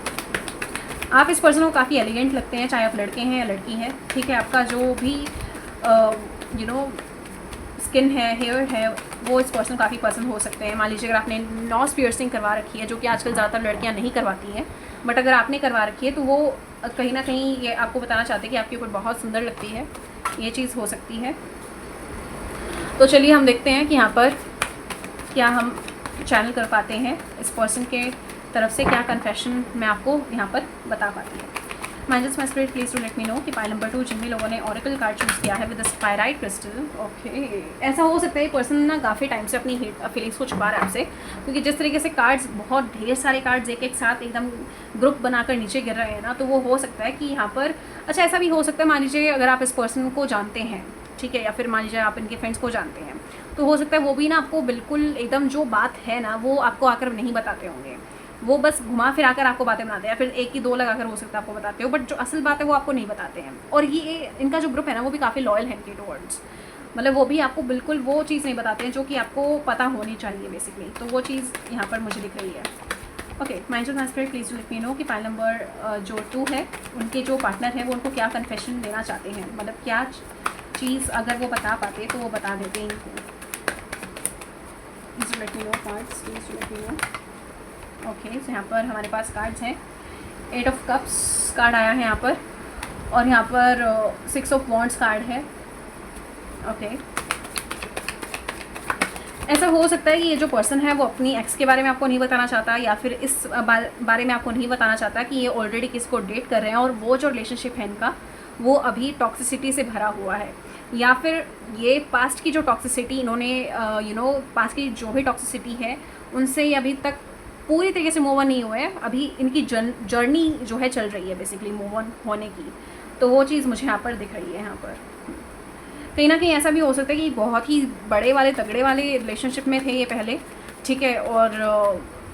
आप इस पर्सन को काफ़ी एलिगेंट लगते हैं, चाहे आप लड़के हैं या लड़की हैं, ठीक है। आपका जो भी स्किन है, हेयर है, वो इस पर्सन काफ़ी पसंद हो सकते हैं। मान लीजिए अगर आपने नॉज पियर्सिंग करवा रखी है, जो कि आजकल ज़्यादातर लड़कियां नहीं करवाती हैं, बट अगर आपने करवा रखी है तो वो कहीं ना कहीं ये आपको बताना चाहते हैं कि आपके ऊपर बहुत सुंदर लगती है, ये चीज़ हो सकती है। तो चलिए हम देखते हैं कि यहाँ पर क्या हम चैनल कर पाते हैं इस पर्सन के तरफ से, क्या कन्फेशन मैं आपको यहाँ पर बता पाती हूँ। Minds my spirit please to let me know कि पाइल नंबर 2 जिन भी लोगों ने ऑरेकल कार्ड चूज़ किया है विद स्पायराइट क्रिस्टल, ओके। ऐसा हो सकता है पर्सन ना काफ़ी टाइम से अपनी फीलिंग्स को छुपा रहा है आपसे, क्योंकि जिस तरीके से कार्ड्स, बहुत ढेर सारे कार्ड्स एक साथ एकदम ग्रुप बनाकर नीचे गिर रहे हैं ना, तो वो हो सकता है कि यहाँ पर अच्छा ऐसा भी हो सकता है, मान लीजिए अगर आप इस पर्सन को जानते हैं, ठीक है, या फिर मान लीजिए आप इनके फ्रेंड्स को जानते हैं, तो हो सकता है वो भी ना आपको बिल्कुल एकदम जो बात है ना वो आपको आकर नहीं बताते होंगे, वो बस घुमा फिरा कर आपको बातें बनाते हैं, या फिर एक ही दो लगाकर हो सकता है आपको बताते हो, बट जो असल बात है वो आपको नहीं बताते हैं। और ये इनका जो ग्रुप है ना वो भी काफ़ी लॉयल है इनके टुवर्ड्स, मतलब वो भी आपको बिल्कुल वो चीज़ नहीं बताते हैं जो कि आपको पता होनी चाहिए बेसिकली। तो वो चीज़ यहाँ पर मुझे दिख रही है। Okay, mind of spirit please let me know कि फाइल नंबर जो 2 है, उनके जो पार्टनर है वो उनको क्या कन्फेशन देना चाहते हैं, मतलब क्या चीज़ अगर वो बता पाते तो वो बता देते इनको। Please let me no cards, please let me no. Okay, तो यहाँ पर हमारे पास कार्ड्स हैं। 8 ऑफ कप्स कार्ड आया है यहाँ पर, और यहाँ पर 6 ऑफ वॉन्ड्स कार्ड है। ओके, ऐसा हो सकता है कि ये जो पर्सन है वो अपनी एक्स के बारे में आपको नहीं बताना चाहता, या फिर इस बारे में आपको नहीं बताना चाहता कि ये ऑलरेडी किसको डेट कर रहे हैं, और वो जो रिलेशनशिप है इनका वो अभी टॉक्सिसिटी से भरा हुआ है, या फिर ये पास्ट की जो टॉक्सिसिटी इन्होंने पास्ट की जो भी टॉक्सिसिटी है उनसे ये अभी तक पूरी तरीके से मूव ऑन नहीं हुए हैं। अभी इनकी जर्नी जो है चल रही है बेसिकली मूव ऑन होने की, तो वो चीज़ मुझे यहाँ पर दिख रही है। यहाँ पर कहीं ना कहीं ऐसा भी हो सकता है कि बहुत ही बड़े वाले तगड़े वाले रिलेशनशिप में थे ये पहले, ठीक है, और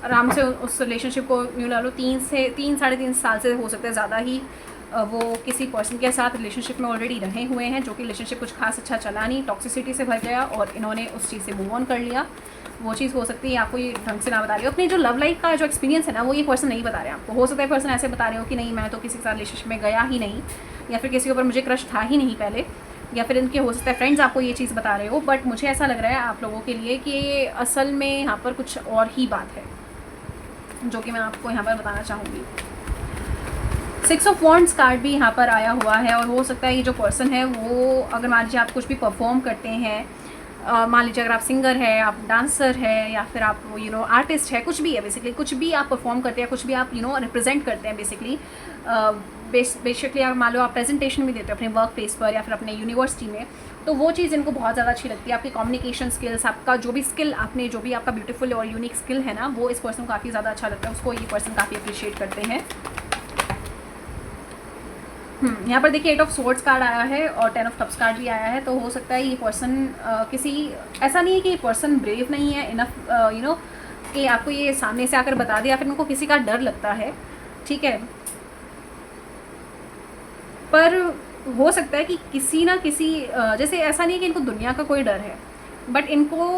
आराम से उस रिलेशनशिप को यूँ ला लो 3 साल से हो सकता है ज़्यादा ही वो किसी पर्सन के साथ रिलेशनशिप में ऑलरेडी रहे हुए हैं, जो कि रिलेशनशिप कुछ खास अच्छा चला नहीं, टॉक्सिसिटी से भर गया और इन्होंने उस चीज़ से मूव ऑन कर लिया। वो चीज़ हो सकती है आपको ये ढंग से ना बता रही हो। अपनी जो लव लाइफ का जो एक्सपीरियंस है ना वो ये पर्सन नहीं बता रहे हैं आपको। हो सकता है पर्सन ऐसे बता रहे हो कि नहीं मैं तो किसी के साथ रिलेशनशिप में गया ही नहीं, या फिर किसी के ऊपर मुझे क्रश था ही नहीं पहले, या फिर इनके हो सकता है फ्रेंड्स आपको ये चीज़ बता रहे हो, बट मुझे ऐसा लग रहा है आप लोगों के लिए कि असल में यहाँ पर कुछ और ही बात है जो कि मैं आपको यहाँ पर बताना चाहूँगी। 6 ऑफ वॉन्ड्स कार्ड भी यहाँ पर आया हुआ है, और हो सकता है ये जो पर्सन है वो अगर मान लीजिए आप कुछ भी परफॉर्म करते हैं, मान लीजिए अगर आप सिंगर है, आप डांसर है, या फिर आप आर्टिस्ट है, कुछ भी है बेसिकली, कुछ भी आप परफॉर्म करते हैं, कुछ भी आप रिप्रेजेंट करते हैं बेसिकली, बेसिकली आप मान लो आप प्रेजेंटेशन भी देते हो अपने वर्क प्लेस पर या फिर अपने यूनिवर्सिटी में, तो वो चीज़ इनको बहुत ज़्यादा अच्छी लगती है। आपकी कम्युनिकेशन स्किल्स, आपका जो भी स्किल आपने जो भी आपका ब्यूटीफुल और यूनिक स्किल है ना, वो इस पर्सन को काफ़ी ज़्यादा अच्छा लगता है, उसको ये पर्सन काफ़ी अप्रिशिएट करते हैं। यहाँ पर देखिए 8 ऑफ सोर्ड्स कार्ड आया है और 10 ऑफ कप्स कार्ड भी आया है, तो हो सकता है ये पर्सन किसी, ऐसा नहीं है कि ये पर्सन ब्रेव नहीं है इनफ कि आपको ये सामने से आकर बता दे, या फिर उनको किसी का डर लगता है, ठीक है, पर हो सकता है कि किसी ना किसी जैसे ऐसा नहीं है कि इनको दुनिया का कोई डर है, बट इनको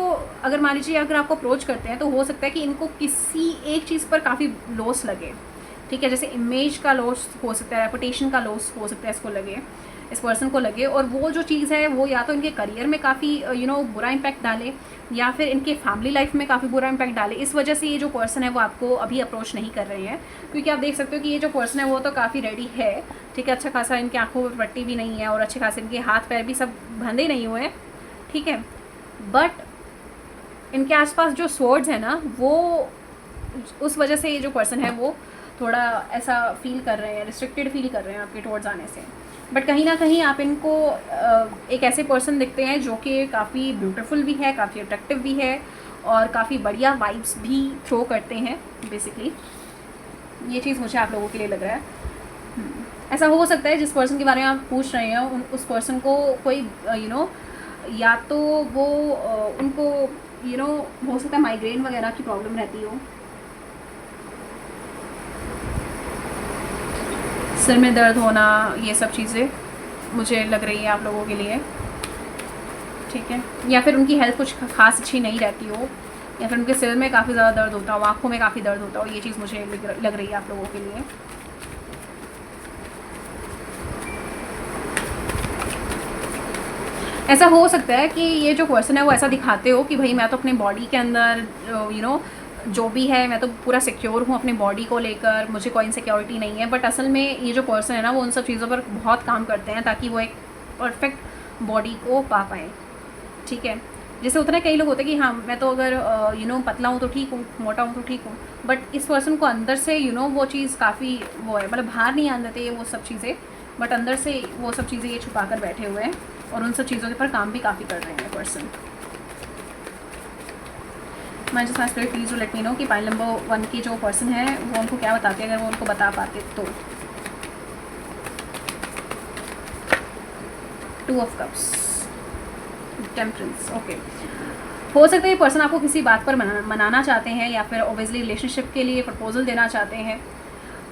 अगर मान लीजिए अगर आपको अप्रोच करते हैं तो हो सकता है कि इनको किसी एक चीज़ पर काफ़ी लॉस लगे, ठीक है, जैसे इमेज का लॉस हो सकता है, रेपुटेशन का लॉस हो सकता है इसको लगे, इस पर्सन को लगे, और वो जो चीज़ है वो या तो इनके करियर में काफ़ी बुरा इम्पैक्ट डाले, या फिर इनके फैमिली लाइफ में काफ़ी बुरा इम्पैक्ट डाले। इस वजह से ये जो पर्सन है वो आपको अभी अप्रोच नहीं कर रहे हैं, क्योंकि आप देख सकते हो कि ये जो पर्सन है वो तो काफ़ी रेडी है, ठीक है, अच्छा खासा इनकी आंखों पर पट्टी भी नहीं है और अच्छे खासे इनके हाथ पैर भी सब बंधे नहीं हुए हैं, ठीक है, बट इनके आसपास जो स्वर्ड्स है ना, वो उस वजह से ये जो पर्सन है वो थोड़ा ऐसा फील कर रहे हैं, रिस्ट्रिक्टेड फील कर रहे हैं आपके टुवर्ड्स आने से। बट कहीं ना कहीं आप इनको एक ऐसे पर्सन दिखते हैं जो कि काफ़ी ब्यूटीफुल भी है, काफ़ी अट्रैक्टिव भी है, और काफ़ी बढ़िया वाइब्स भी थ्रो करते हैं बेसिकली। ये चीज़ मुझे आप लोगों के लिए लग रहा है। ऐसा हो सकता है जिस पर्सन के बारे में आप पूछ रहे हैं उस पर्सन को कोई या तो वो उनको हो सकता है माइग्रेन वगैरह की प्रॉब्लम रहती हो, सिर में दर्द होना, ये सब चीज़ें मुझे लग रही है आप लोगों के लिए, ठीक है, या फिर उनकी हेल्थ कुछ खास अच्छी नहीं रहती हो, या फिर उनके सिर में काफ़ी ज़्यादा दर्द होता हो, आँखों में काफ़ी दर्द होता हो, ये चीज़ मुझे लग रही है आप लोगों के लिए। ऐसा हो सकता है कि ये जो पर्सन है वो ऐसा दिखाते हो कि भाई मैं तो अपने बॉडी के अंदर जो भी है मैं तो पूरा सिक्योर हूँ अपने बॉडी को लेकर, मुझे कोई इनसिक्योरिटी नहीं है, बट असल में ये जो पर्सन है ना वो उन सब चीज़ों पर बहुत काम करते हैं ताकि वो एक परफेक्ट बॉडी को पा पाएँ, ठीक है। जैसे उतना कई लोग होते हैं कि हाँ मैं तो अगर पतला हूँ तो ठीक हूँ, मोटा हूँ तो ठीक हूँ, बट इस पर्सन को अंदर से वो चीज़ काफ़ी वो है, मतलब बाहर नहीं आने देते वो सब चीज़ें, बट अंदर से वो सब चीज़ें ये छुपा कर बैठे हुए हैं और उन सब चीज़ों के ऊपर काम भी काफ़ी कर रहे हैं पर्सन। मैं just master please let me know कि पाइल नंबर 1 की जो पर्सन है वो उनको क्या बताते हैं, अगर वो उनको बता पाते तो। 2 ऑफ कप्स, टेम्परेंस, ओके। हो सकता है ये पर्सन आपको किसी बात पर मनाना चाहते हैं, या फिर ओबियसली रिलेशनशिप के लिए प्रपोजल देना चाहते हैं,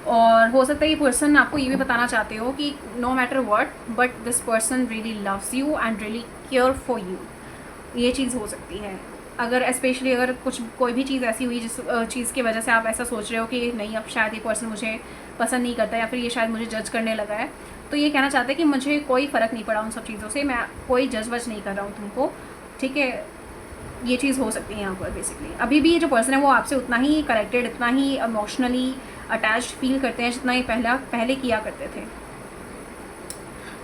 और हो सकता है ये पर्सन आपको ये भी बताना चाहते हो कि no matter what but this person really loves you and really care for you, ये चीज़ हो सकती है। अगर स्पेशली अगर कोई भी चीज़ ऐसी हुई जिस चीज़ की वजह से आप ऐसा सोच रहे हो कि नहीं अब शायद ये पर्सन मुझे पसंद नहीं करता, या फिर ये शायद मुझे जज करने लगा है, तो ये कहना चाहते हैं कि मुझे कोई फ़र्क नहीं पड़ा उन सब चीज़ों से, मैं कोई जज वज नहीं कर रहा हूँ तुमको, ठीक है। ये चीज़ हो सकती है यहाँ पर बेसिकली। अभी भी ये जो पर्सन है वो आपसे उतना ही कनेक्टेड, इतना ही इमोशनली अटैच्ड फील करते हैं जितना ये पहले किया करते थे।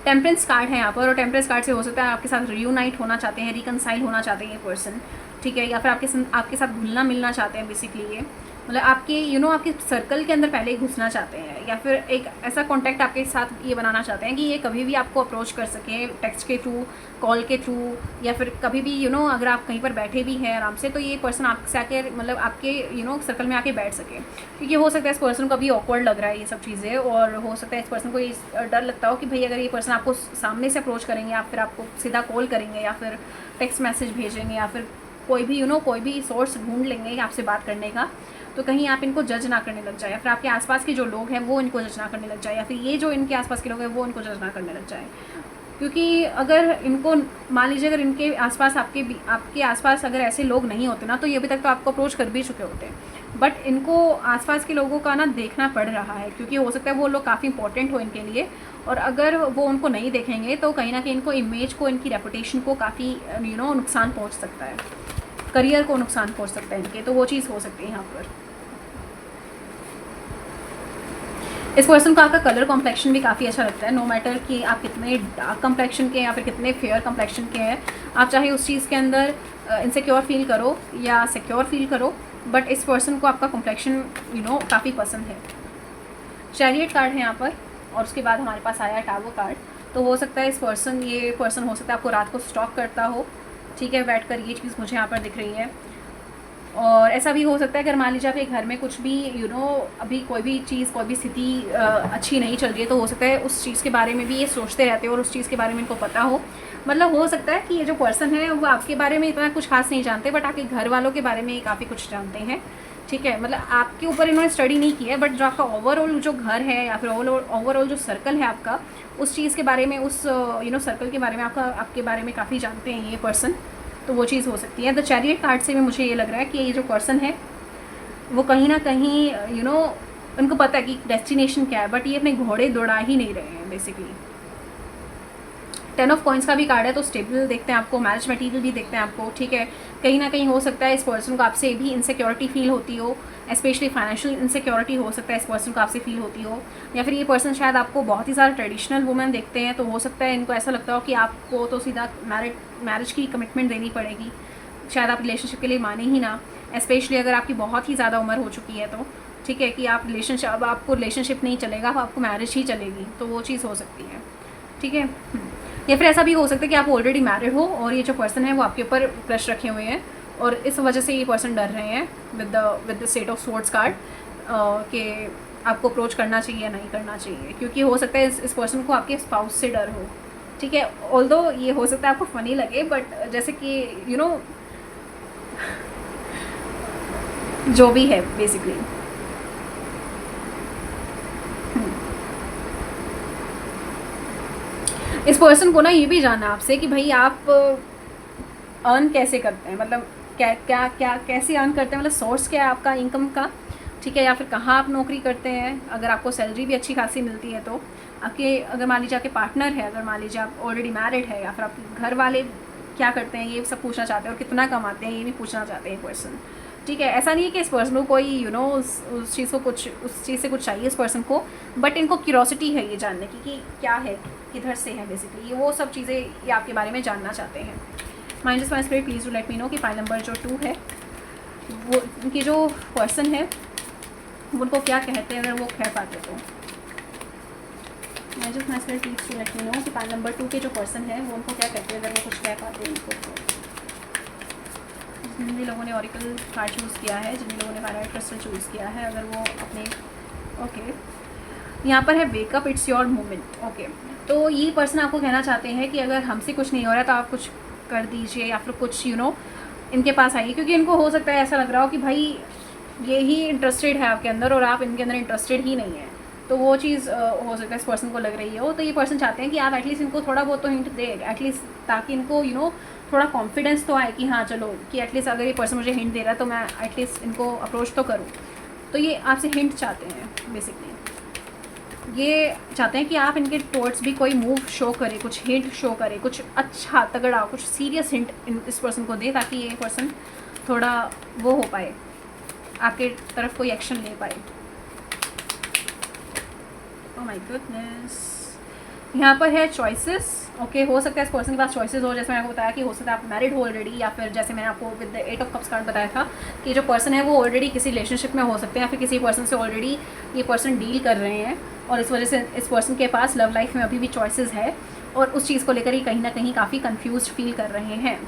टेम्परेंस कार्ड है यहाँ पर, और टेम्परेंस कार्ड से हो सकता है आपके साथ रियूनाइट होना चाहते हैं, रिकनसाइल होना चाहते हैं ये पर्सन, ठीक है, या फिर आपके साथ घुलना मिलना चाहते हैं बेसिकली। ये मतलब आपके आपके सर्कल के अंदर पहले ही घुसना चाहते हैं, या फिर एक ऐसा कॉन्टैक्ट आपके साथ ये बनाना चाहते हैं कि ये कभी भी आपको अप्रोच कर सकें, टेक्स्ट के थ्रू, कॉल के थ्रू, या फिर कभी भी अगर आप कहीं पर बैठे भी हैं आराम से तो ये पर्सन आपसे आके मतलब आपके सर्कल में आके बैठ सके। क्योंकि हो सकता है इस पर्सन को अभी ऑकवर्ड लग रहा है ये सब चीज़ें, और हो सकता है इस पर्सन को ये डर लगता हो कि भाई अगर ये पर्सन आपको सामने से अप्रोच करेंगे, या फिर आपको सीधा कॉल करेंगे, या फिर टेक्स्ट मैसेज भेजेंगे, या फिर कोई भी कोई भी सोर्स ढूंढ लेंगे आपसे बात करने का, तो कहीं आप इनको जज ना करने लग जाए, या फिर आपके आसपास के जो लोग हैं वो इनको जज ना करने लग जाए, या फिर ये जो इनके आसपास के लोग हैं वो इनको जज ना करने लग जाए। क्योंकि अगर इनको मान लीजिए अगर इनके आसपास आपके आसपास अगर ऐसे लोग नहीं होते ना, तो ये अभी तक तो आपको अप्रोच कर भी चुके होते, बट इनको आसपास के लोगों का ना देखना पड़ रहा है, क्योंकि हो सकता है वो लोग काफ़ी इंपॉर्टेंट हो इनके लिए, और अगर वो उनको नहीं देखेंगे तो कहीं ना कहीं इनको इमेज को, इनकी रेपुटेशन को काफ़ी नुकसान पहुँच सकता है, करियर को नुकसान पहुँच सकता है इनके, तो वो चीज़ हो सकती है यहाँ पर। इस पर्सन को आपका कलर कॉम्प्लेक्शन भी काफ़ी अच्छा लगता है, नो मैटर कि आप कितने डार्क कॉम्प्लेक्शन के हैं या फिर कितने फेयर कॉम्प्लेक्शन के हैं, आप चाहे उस चीज़ के अंदर इनसिक्योर फील करो या सिक्योर फील करो, बट इस पर्सन को आपका कॉम्प्लेक्शन काफ़ी पसंद है। चैरियट कार्ड है यहाँ पर, और उसके बाद हमारे पास आया टावर कार्ड। तो हो सकता है ये पर्सन हो सकता है आपको रात को स्टॉक करता हो, ठीक है, बैठ कर, ये चीज़ मुझे यहाँ पर दिख रही है। और ऐसा भी हो सकता है अगर मान लीजिए आपके घर में कुछ भी अभी कोई भी चीज़, कोई भी स्थिति अच्छी नहीं चल रही है, तो हो सकता है उस चीज़ के बारे में भी ये सोचते रहते हो और उस चीज़ के बारे में इनको पता हो। मतलब हो सकता है कि ये जो पर्सन है वो आपके बारे में इतना कुछ खास नहीं जानते, बट आपके घर वालों के बारे में काफ़ी कुछ जानते हैं, ठीक है। मतलब आपके ऊपर इन्होंने स्टडी नहीं की है, बट जो आपका ओवरऑल जो घर है या फिर ओवरऑल जो सर्कल है आपका, उस चीज़ के बारे में, उस सर्कल के बारे में आपके बारे में काफ़ी जानते हैं ये पर्सन, तो वो चीज़ हो सकती है। द चैरियट कार्ड से भी मुझे ये लग रहा है कि ये जो पर्सन है वो कहीं ना कहीं उनको पता है कि डेस्टिनेशन क्या है, बट ये अपने घोड़े दौड़ा ही नहीं रहे हैं बेसिकली। 10 ऑफ कॉइंस का भी कार्ड है, तो स्टेबल देखते हैं आपको, मैरिज मटेरियल भी देखते हैं आपको, ठीक है। कहीं ना कहीं हो सकता है इस पर्सन को आपसे भी इनसिक्योरिटी फील होती हो, स्पेशली फाइनेंशियल इनसिक्योरिटी हो सकता है इस पर्सन को आपसे फील होती हो, या फिर ये पर्सन शायद आपको बहुत ही ज़्यादा ट्रेडिशनल वुमेन देखते हैं, तो हो सकता है इनको ऐसा लगता हो कि आपको तो सीधा मैरिज की कमिटमेंट देनी पड़ेगी, शायद आप रिलेशनशिप के लिए माने ही ना, स्पेशली अगर आपकी बहुत ही ज़्यादा उम्र हो चुकी है तो, ठीक है, कि आप रिलेशनशिप, अब आपको रिलेशनशिप नहीं चलेगा, अब आपको मैरिज ही चलेगी, तो वो चीज़ हो सकती है, ठीक है। या फिर ऐसा भी हो सकता है कि आप ऑलरेडी मैरिड हो और ये जो पर्सन है वो आपके ऊपर क्रश रखे हुए हैं, और इस वजह से ये पर्सन डर रहे हैं with the set of swords card कि आपको अप्रोच करना चाहिए या नहीं करना चाहिए, क्योंकि हो सकता है इस पर्सन को आपके स्पाउस से डर हो, ठीक है। ऑल्दो ये हो सकता है आपको फ़नी लगे, बट जैसे कि यू नो जो भी है बेसिकली, इस पर्सन को ना ये भी जानना आपसे कि भाई आप अर्न कैसे करते हैं, मतलब क्या क्या क्या कैसे अर्न करते हैं, मतलब सोर्स क्या है आपका इनकम का, ठीक है, या फिर कहाँ आप नौकरी करते हैं, अगर आपको सैलरी भी अच्छी खासी मिलती है तो आपके, अगर मान लीजिए आपके पार्टनर है, अगर मान लीजिए आप ऑलरेडी मैरिड है, या फिर आपके घर वाले क्या करते हैं, ये सब पूछना चाहते हैं, और कितना कमाते हैं ये भी पूछना चाहते हैं पर्सन, ठीक है। ऐसा नहीं है कि इस पर्सन को कोई यू नो उस चीज़ से कुछ चाहिए इस पर्सन को, बट इनको क्यूरोसिटी है ये जानने की कि क्या है, किधर से है, बेसिकली ये वो सब चीज़ें ये आपके बारे में जानना चाहते हैं। Mind my spirit please to let me know कि फाइल नंबर जो 2 है वो उनकी जो पर्सन है उनको क्या कहते हैं, अगर वो कह पाते तो। Mind my spirit please to let me know कि फाइल नंबर 2 के जो पर्सन है वो उनको क्या कहते हैं, अगर वो कुछ कह पाते हैं उनको। जिन लोगों ने ऑरिकल कार्ड चूज़ किया है, जिन लोगों ने पैराडाइज क्रिस्टल चूज़ किया है, अगर वो अपने ओके यहाँ पर है wake up, it's your moment, okay. तो ये पर्सन आपको कहना चाहते हैं कि अगर हमसे कुछ नहीं हो रहा तो आप कुछ कर दीजिए, या फिर कुछ यू नो इनके पास आइए, क्योंकि इनको हो सकता है ऐसा लग रहा हो कि भाई ये ही इंटरेस्टेड है आपके अंदर और आप इनके अंदर इंटरेस्टेड ही नहीं है, तो वो चीज़ हो सकता है इस पर्सन को लग रही हो। तो ये पर्सन चाहते हैं कि आप एटलीस्ट इनको थोड़ा बहुत तो हिंट दे, एटलीस्ट ताकि इनको यू नो थोड़ा कॉन्फिडेंस तो आए कि हाँ चलो, कि एटलीस्ट अगर ये पर्सन मुझे हिंट दे रहा है तो मैं एटलीस्ट इनको अप्रोच तो करूँ। तो ये आपसे हिंट चाहते हैं बेसिकली, ये चाहते हैं कि आप इनके टुवर्ड्स भी कोई मूव शो करे, कुछ हिंट शो करे, कुछ अच्छा तगड़ा कुछ सीरियस हिंट इस पर्सन को दे, ताकि ये पर्सन थोड़ा वो हो पाए, आपके तरफ कोई एक्शन ले पाए। ओह माय गुडनेस, यहाँ पर है चॉइसेस, ओके। हो सकता है इस पर्सन के पास चॉइसेस हो, जैसे मैंने आपको बताया कि हो सकता है आप मैरिड हो ऑलरेडी, या फिर जैसे मैंने आपको with the 8 of cups card बताया था कि जो पर्सन है वो ऑलरेडी किसी रिलेशनशिप में हो सकते हैं, या फिर किसी पर्सन से ऑलरेडी ये पर्सन डील कर रहे हैं, और इस वजह से इस पर्सन के पास लव लाइफ में अभी भी चॉइसेस है, और उस चीज़ को लेकर ही कहीं ना कहीं काफ़ी कन्फ्यूज फील कर रहे हैं।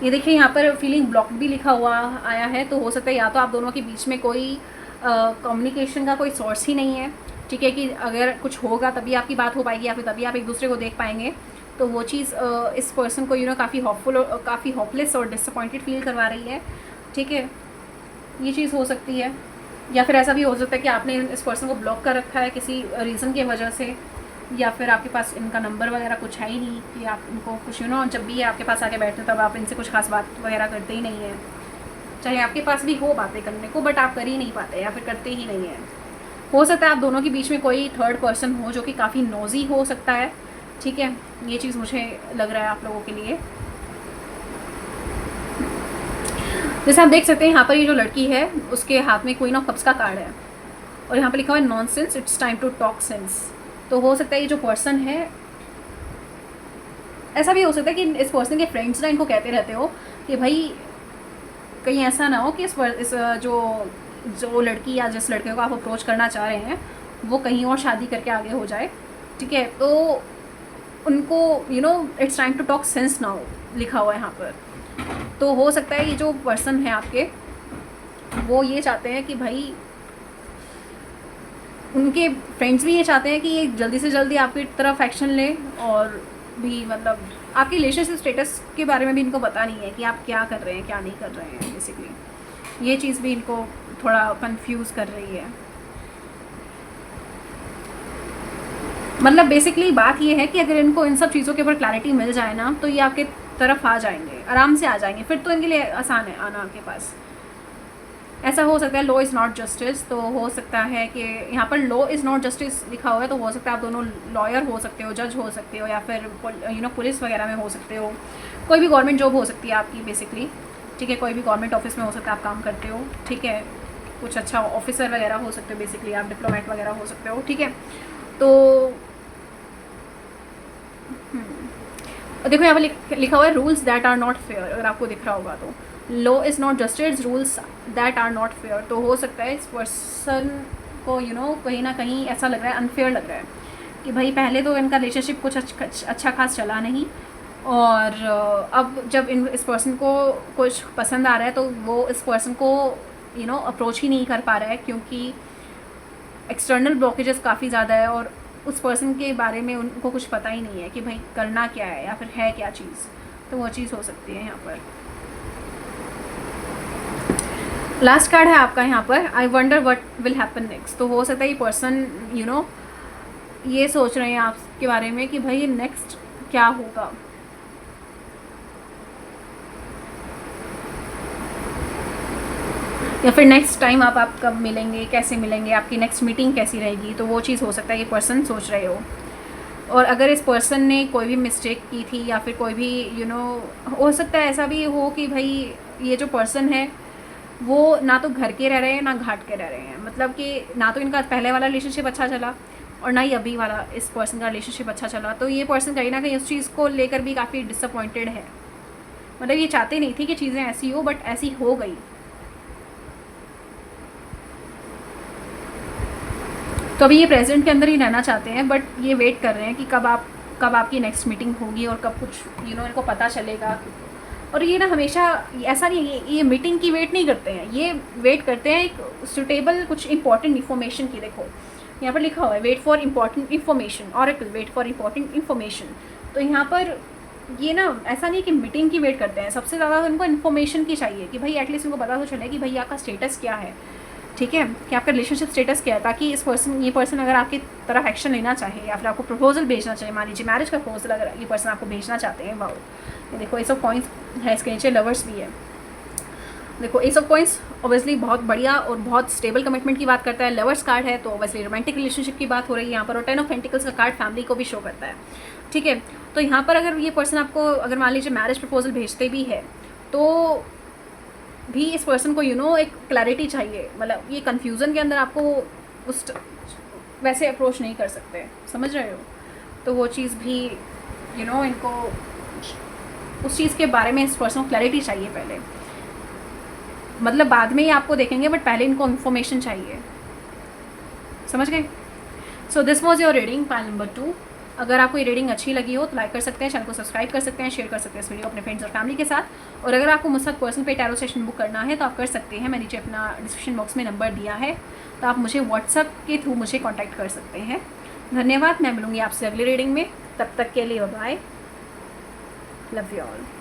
ये देखिए यहाँ पर फीलिंग ब्लॉक भी लिखा हुआ आया है, तो हो सकता है या तो आप दोनों के बीच में कोई कम्युनिकेशन का कोई सोर्स ही नहीं है, ठीक है, कि अगर कुछ होगा तभी आपकी बात हो पाएगी, या फिर तभी आप एक दूसरे को देख पाएंगे, तो वो चीज़ इस पर्सन को यू नो काफ़ी होपफुल और काफ़ी होपलेस और डिसअपॉइंटेड फील करवा रही है, ठीक है, ये चीज़ हो सकती है। या फिर ऐसा भी हो सकता है कि आपने इस पर्सन को ब्लॉक कर रखा है किसी रीज़न की वजह से, या फिर आपके पास इनका नंबर वगैरह कुछ है ही नहीं कि आप इनको कुछ यू नो जब भी आपके पास आके बैठते तब आप इनसे कुछ खास बात वगैरह करते ही नहीं हैं, चाहे आपके पास भी हो बातें करने को, बट आप कर ही नहीं पाते या फिर करते ही नहीं हैं। हो सकता है आप दोनों के बीच में कोई थर्ड पर्सन हो जो कि काफ़ी नोजी हो सकता है, ठीक है, ये चीज़ मुझे लग रहा है आप लोगों के लिए। जैसे आप देख सकते हैं यहाँ पर ये जो लड़की है उसके हाथ में क्वीन ऑफ कप्स का कार्ड है, और यहाँ पर लिखा हुआ है nonsense, it's time to talk sense. तो हो सकता है ये जो पर्सन है, ऐसा भी हो सकता है कि इस पर्सन के फ्रेंड्स ना इनको कहते रहते हो कि भाई कहीं ऐसा ना हो कि इस जो लड़की या जिस लड़के को आप अप्रोच करना चाह रहे हैं वो कहीं और शादी करके आगे हो जाए, ठीक है। तो उनको you know it's time to talk sense now लिखा हुआ है यहाँ पर। तो हो सकता है ये जो पर्सन है आपके, वो ये चाहते हैं कि भाई, उनके फ्रेंड्स भी ये चाहते हैं कि ये जल्दी से जल्दी आपकी तरफ एक्शन ले, और भी मतलब आपके रिलेशनशिप स्टेटस के बारे में भी इनको पता नहीं है कि आप क्या कर रहे हैं क्या नहीं कर रहे हैं, बेसिकली ये चीज़ भी इनको थोड़ा कंफ्यूज कर रही है। मतलब बेसिकली बात ये है कि अगर इनको इन सब चीज़ों के ऊपर क्लैरिटी मिल जाए ना, तो ये आपके तरफ आ जाएंगे, आराम से आ जाएंगे, फिर तो इनके लिए आसान है आना आपके पास। ऐसा हो सकता है लॉ इज़ नॉट जस्टिस, तो हो सकता है कि यहाँ पर लॉ इज़ नॉट जस्टिस लिखा हुआ है, तो हो सकता है आप दोनों लॉयर हो सकते हो, जज हो सकते हो, या फिर पुलिस वगैरह में हो सकते हो, कोई भी गवर्नमेंट जॉब हो सकती है आपकी बेसिकली, ठीक है, कोई भी गवर्नमेंट ऑफिस में हो सकता है आप काम करते हो, ठीक है, कुछ अच्छा ऑफिसर वगैरह हो सकते हो, बेसिकली आप डिप्लोमेट वगैरह हो सकते हो, ठीक है। तो देखो यहाँ पर लिखा हुआ है rules that are not fair, अगर आपको दिख रहा होगा तो law is not justice, rules that are not fair, तो हो सकता है इस पर्सन को कहीं ना कहीं ऐसा लग रहा है, अनफेयर लग रहा है कि भाई पहले तो इनका रिलेशनशिप कुछ अच्छा खास चला नहीं, और अब जब इस पर्सन को कुछ पसंद आ रहा है तो वो इस पर्सन को अप्रोच ही नहीं कर पा रहा है, क्योंकि एक्सटर्नल ब्लॉकेजेस काफ़ी ज़्यादा है, और उस पर्सन के बारे में उनको कुछ पता ही नहीं है कि भाई करना क्या है या फिर है क्या चीज़, तो वो चीज़ हो सकती है यहाँ पर। लास्ट कार्ड है आपका यहाँ पर, I wonder what will happen next, तो हो सकता है ये पर्सन ये सोच रहे हैं आपके बारे में कि भाई नेक्स्ट क्या होगा, या फिर नेक्स्ट टाइम आप कब मिलेंगे, कैसे मिलेंगे, आपकी नेक्स्ट मीटिंग कैसी रहेगी, तो वो चीज़ हो सकता है ये पर्सन सोच रहे हो। और अगर इस पर्सन ने कोई भी मिस्टेक की थी या फिर कोई भी हो सकता है ऐसा भी हो कि भाई ये जो पर्सन है वो ना तो घर के रह रहे हैं ना घाट के रह रहे हैं, मतलब कि ना तो इनका पहले वाला रिलेशनशिप अच्छा चला और ना ही अभी वाला इस पर्सन का रिलेशनशिप अच्छा चला, तो ये पर्सन कहीं ना कहीं उस चीज़ को लेकर भी काफ़ी डिसअपॉइंटेड है, मतलब ये चाहते नहीं थे कि चीज़ें ऐसी हो, बट ऐसी हो गई। तो अभी ये प्रेजेंट के अंदर ही रहना चाहते हैं, बट ये वेट कर रहे हैं कि कब आपकी नेक्स्ट मीटिंग होगी और कब कुछ इनको पता चलेगा। और ये ना हमेशा ऐसा नहीं है, ये मीटिंग की वेट नहीं करते हैं, ये वेट करते हैं एक सुटेबल कुछ इंपॉर्टेंट इन्फॉर्मेशन की। देखो यहाँ पर लिखा हुआ है wait for important information, oracle wait for important information. तो यहाँ पर ये ना ऐसा नहीं कि मीटिंग की वेट करते हैं, सबसे ज़्यादा उनको इन्फॉर्मेशन की चाहिए कि भाई एटलीस्ट उनको पता तो चले कि भाई आपका स्टेटस क्या है, ठीक है, कि आपका रिलेशनशिप स्टेटस क्या है, ताकि ये पर्सन अगर आपकी तरफ एक्शन लेना चाहे या फिर आपको प्रपोजल भेजना चाहे, मान लीजिए मैरिज का प्रपोजल अगर ये पर्सन आपको भेजना चाहते हैं, वाओ ये देखो एस ऑफ कॉइंस है, इसके नीचे लवर्स भी है। देखो एस ऑफ कॉइंस ऑब्वियसली बहुत बढ़िया और बहुत स्टेबल कमिटमेंट की बात करता है, लवर्स कार्ड है तो ऑब्वियसली रोमांटिक रिलेशनशिप की बात हो रही है यहाँ पर, और 10 ऑफ पेंटिकल्स का कार्ड फैमिली को भी शो करता है, ठीक है। तो यहाँ पर अगर ये पर्सन आपको अगर मान लीजिए मैरिज प्रपोजल भेजते भी है तो भी इस पर्सन को एक क्लैरिटी चाहिए, मतलब ये कन्फ्यूज़न के अंदर आपको उस वैसे अप्रोच नहीं कर सकते, समझ रहे हो, तो वो चीज़ भी इनको उस चीज़ के बारे में इस पर्सन को क्लैरिटी चाहिए पहले, मतलब बाद में ही आपको देखेंगे बट पहले इनको इन्फॉर्मेशन चाहिए, समझ गए। So this was your reading pile number 2। अगर आपको ये रीडिंग अच्छी लगी हो तो लाइक कर सकते हैं, चैनल को सब्सक्राइब कर सकते हैं, शेयर कर सकते हैं इस वीडियो अपने फ्रेंड्स और फैमिली के साथ। और अगर आपको मुझसे पर्सनल पे टैरो सेशन बुक करना है तो आप कर सकते हैं, मैं नीचे अपना डिस्क्रिप्शन बॉक्स में नंबर दिया है, तो आप मुझे व्हाट्सअप के थ्रू मुझे कॉन्टैक्ट कर सकते हैं। धन्यवाद, मैं मिलूँगी आपसे अगली रीडिंग में, तब तक के लिए बाय, लव यू ऑल।